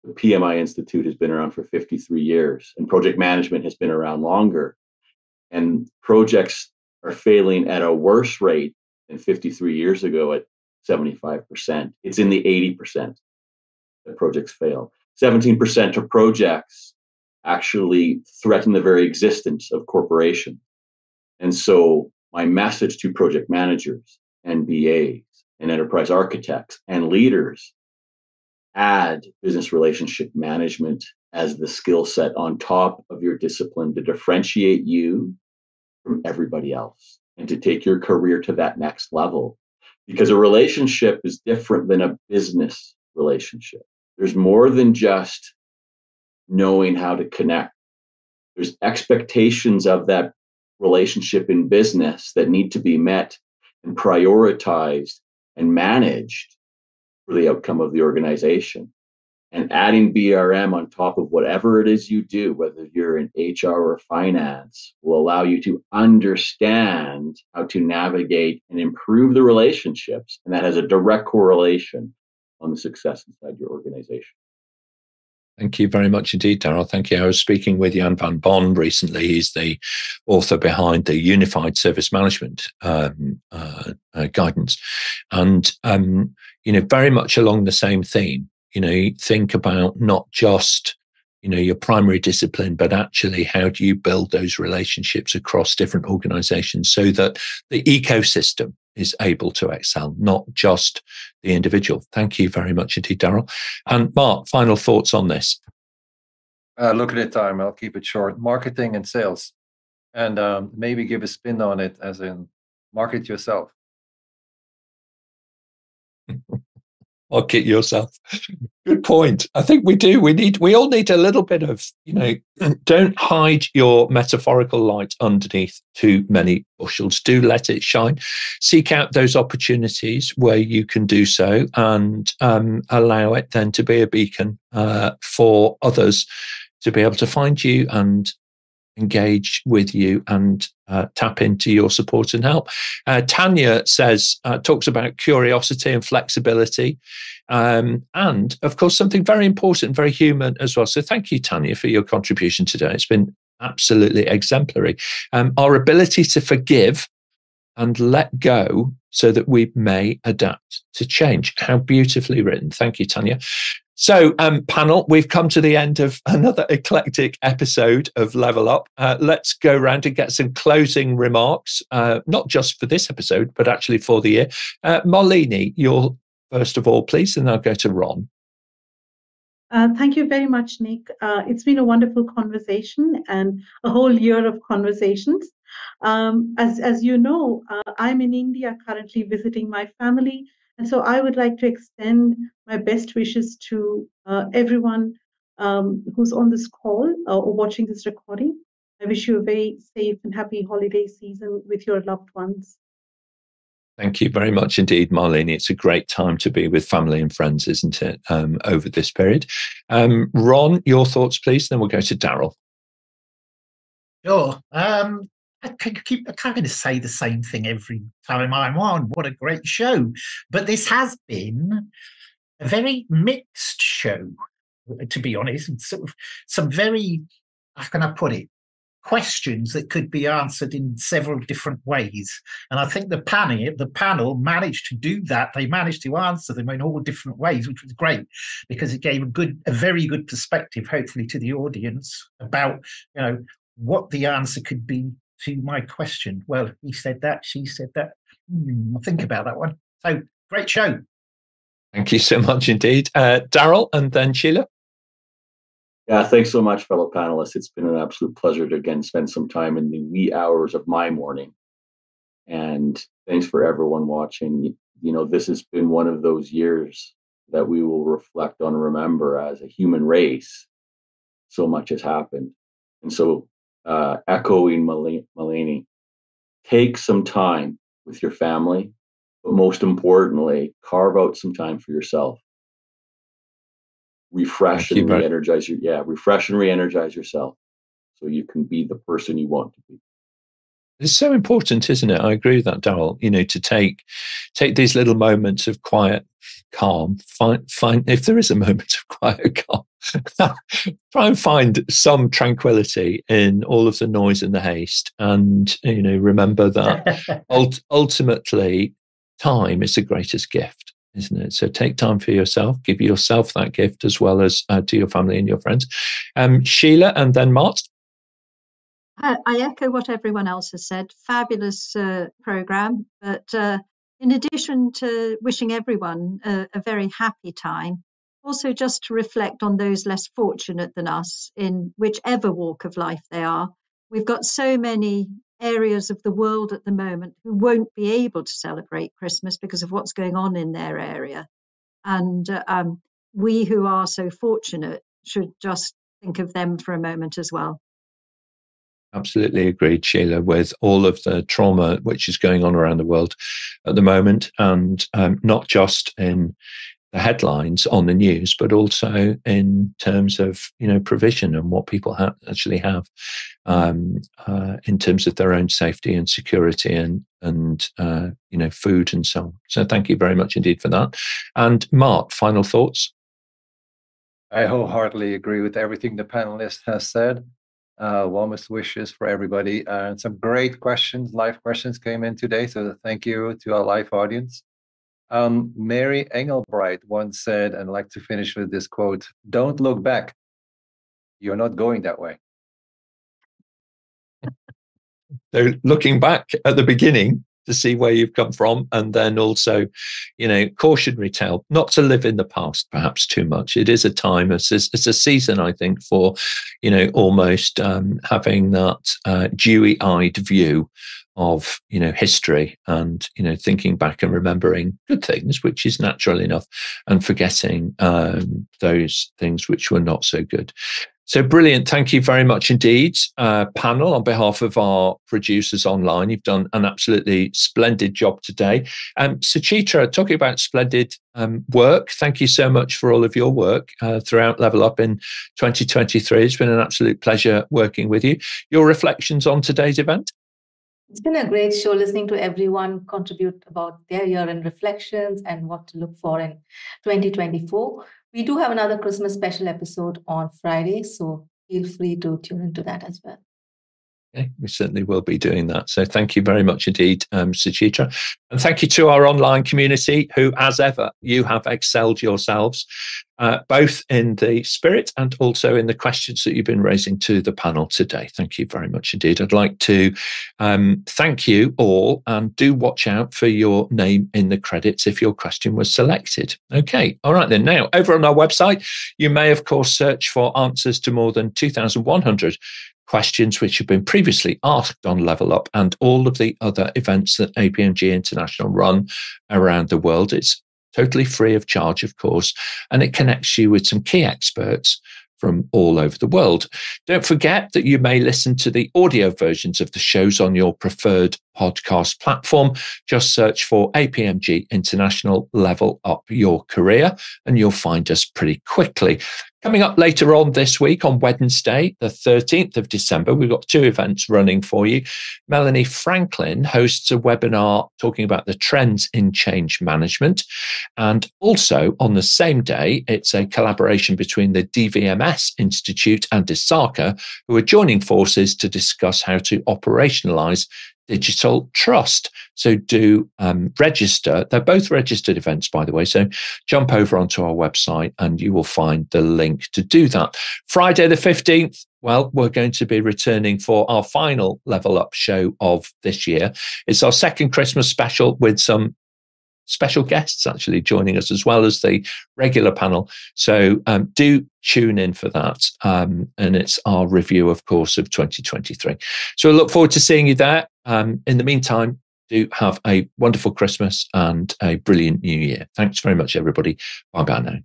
E: the PMI Institute has been around for 53 years, and project management has been around longer. And projects are failing at a worse rate than 53 years ago at 75%. It's in the 80% that projects fail. 17% of projects actually threaten the very existence of corporations. And so my message to project managers and BAs and enterprise architects and leaders: add business relationship management as the skill set on top of your discipline to differentiate you from everybody else and to take your career to that next level. Because a relationship is different than a business relationship. There's more than just knowing how to connect. There's expectations of that relationship in business that need to be met and prioritized and managed for the outcome of the organization. And adding BRM on top of whatever it is you do, whether you're in HR or finance, will allow you to understand how to navigate and improve the relationships. And that has a direct correlation on the success inside your organization.
A: Thank you very much indeed, Daryl. Thank you. I was speaking with Jan van Bon recently. He's the author behind the Unified Service Management guidance. And, very much along the same theme. Think about not just, your primary discipline, but actually how do you build those relationships across different organizations so that the ecosystem is able to excel, not just the individual. Thank you very much indeed, Daryl. And Mart, final thoughts on this?
F: Look at the time. I'll keep it short. Marketing and sales. And maybe give a spin on it, as in market yourself.
A: Market yourself. Good point. I think we do. We all need a little bit of, don't hide your metaphorical light underneath too many bushels. Do let it shine. Seek out those opportunities where you can do so, and allow it then to be a beacon for others to be able to find you and engage with you and tap into your support and help. Tanya says, talks about curiosity and flexibility. And of course, something very important, very human as well. So thank you, Tanya, for your contribution today. It's been absolutely exemplary. Our ability to forgive and let go so that we may adapt to change. How beautifully written. Thank you, Tanya. So, panel, we've come to the end of another eclectic episode of Level Up. Let's go around and get some closing remarks, not just for this episode, but actually for the year. Malini, you're first of all, please, and I'll go to Ron.
B: Thank you very much, Nick. It's been a wonderful conversation and a whole year of conversations. As you know, I'm in India currently visiting my family. And so I would like to extend my best wishes to everyone who's on this call or watching this recording. I wish you a very safe and happy holiday season with your loved ones.
A: Thank you very much indeed, Malini. It's a great time to be with family and friends, isn't it, over this period? Ron, your thoughts, please, then we'll go to Daryl.
D: Sure. I kind of say the same thing every time I'm on. What a great show. But this has been a very mixed show, to be honest. And sort of some very, how can I put it, questions that could be answered in several different ways. And I think the panel managed to do that. They managed to answer them in all different ways, which was great because it gave a very good perspective, hopefully, to the audience about, what the answer could be to my question. Well, he said that, she said that. I'll think about that one. So, great show.
A: Thank you so much indeed. Daryl and then Sheila.
E: Yeah, thanks so much, fellow panelists. It's been an absolute pleasure to again spend some time in the wee hours of my morning. And thanks for everyone watching. This has been one of those years that we will reflect on and remember as a human race. So much has happened. And so echoing Malini, take some time with your family, but most importantly, carve out some time for yourself. Refresh and re-energize yourself so you can be the person you want to be.
A: It's so important, isn't it? I agree with that, Daryl. To take these little moments of quiet, calm. Find if there is a moment of quiet, calm. Try and find some tranquility in all of the noise and the haste, and remember that ultimately, time is the greatest gift, isn't it? So take time for yourself. Give yourself that gift as well as to your family and your friends. Sheila and then Mart.
C: I echo what everyone else has said. Fabulous program. But in addition to wishing everyone a very happy time, also just to reflect on those less fortunate than us in whichever walk of life they are. We've got so many areas of the world at the moment who won't be able to celebrate Christmas because of what's going on in their area. And we who are so fortunate should just think of them for a moment as well.
A: Absolutely agreed, Sheila, with all of the trauma which is going on around the world at the moment, and not just in the headlines on the news, but also in terms of provision and what people actually have in terms of their own safety and security and food and so on. So thank you very much indeed for that. And Mart, final thoughts?
F: I wholeheartedly agree with everything the panelist has said. Warmest wishes for everybody. And some great questions, live questions came in today. So thank you to our live audience. Mary Engelbright once said, and I'd like to finish with this quote, "Don't look back. You're not going that way."
A: So looking back at the beginning to see where you've come from, and then also, cautionary tale, not to live in the past perhaps too much. It is a time, it's a season, I think, for, almost having that dewy-eyed view of, history and, thinking back and remembering good things, which is natural enough, and forgetting those things which were not so good. So brilliant. Thank you very much indeed, panel. On behalf of our producers online, you've done an absolutely splendid job today. Suchitra, talking about splendid work, thank you so much for all of your work throughout Level Up in 2023. It's been an absolute pleasure working with you. Your reflections on today's event?
G: It's been a great show, listening to everyone contribute about their year-end reflections and what to look for in 2024. We do have another Christmas special episode on Friday, so feel free to tune into that as well.
A: Okay, we certainly will be doing that. So thank you very much indeed, Suchitra. And thank you to our online community who, as ever, you have excelled yourselves, both in the spirit and also in the questions that you've been raising to the panel today. Thank you very much indeed. I'd like to thank you all, and do watch out for your name in the credits if your question was selected. Okay, all right then. Now, over on our website, you may, of course, search for answers to more than 2,100 questions which have been previously asked on Level Up and all of the other events that APMG International run around the world. It's totally free of charge, of course, and it connects you with some key experts from all over the world. Don't forget that you may listen to the audio versions of the shows on your preferred podcast platform. Just search for APMG International Level Up Your Career, and you'll find us pretty quickly. Coming up later on this week, on Wednesday, the 13th of December, we've got two events running for you. Malini Franklin hosts a webinar talking about the trends in change management. And also on the same day, it's a collaboration between the DVMS Institute and ISACA, who are joining forces to discuss how to operationalize digital trust. So do register. They're both registered events, by the way. So jump over onto our website and you will find the link to do that. Friday the 15th, well, we're going to be returning for our final Level Up show of this year. It's our second Christmas special with some special guests actually joining us as well as the regular panel. So do tune in for that. And it's our review, of course, of 2023. So I look forward to seeing you there. In the meantime, do have a wonderful Christmas and a brilliant new year. Thanks very much, everybody. Bye-bye now.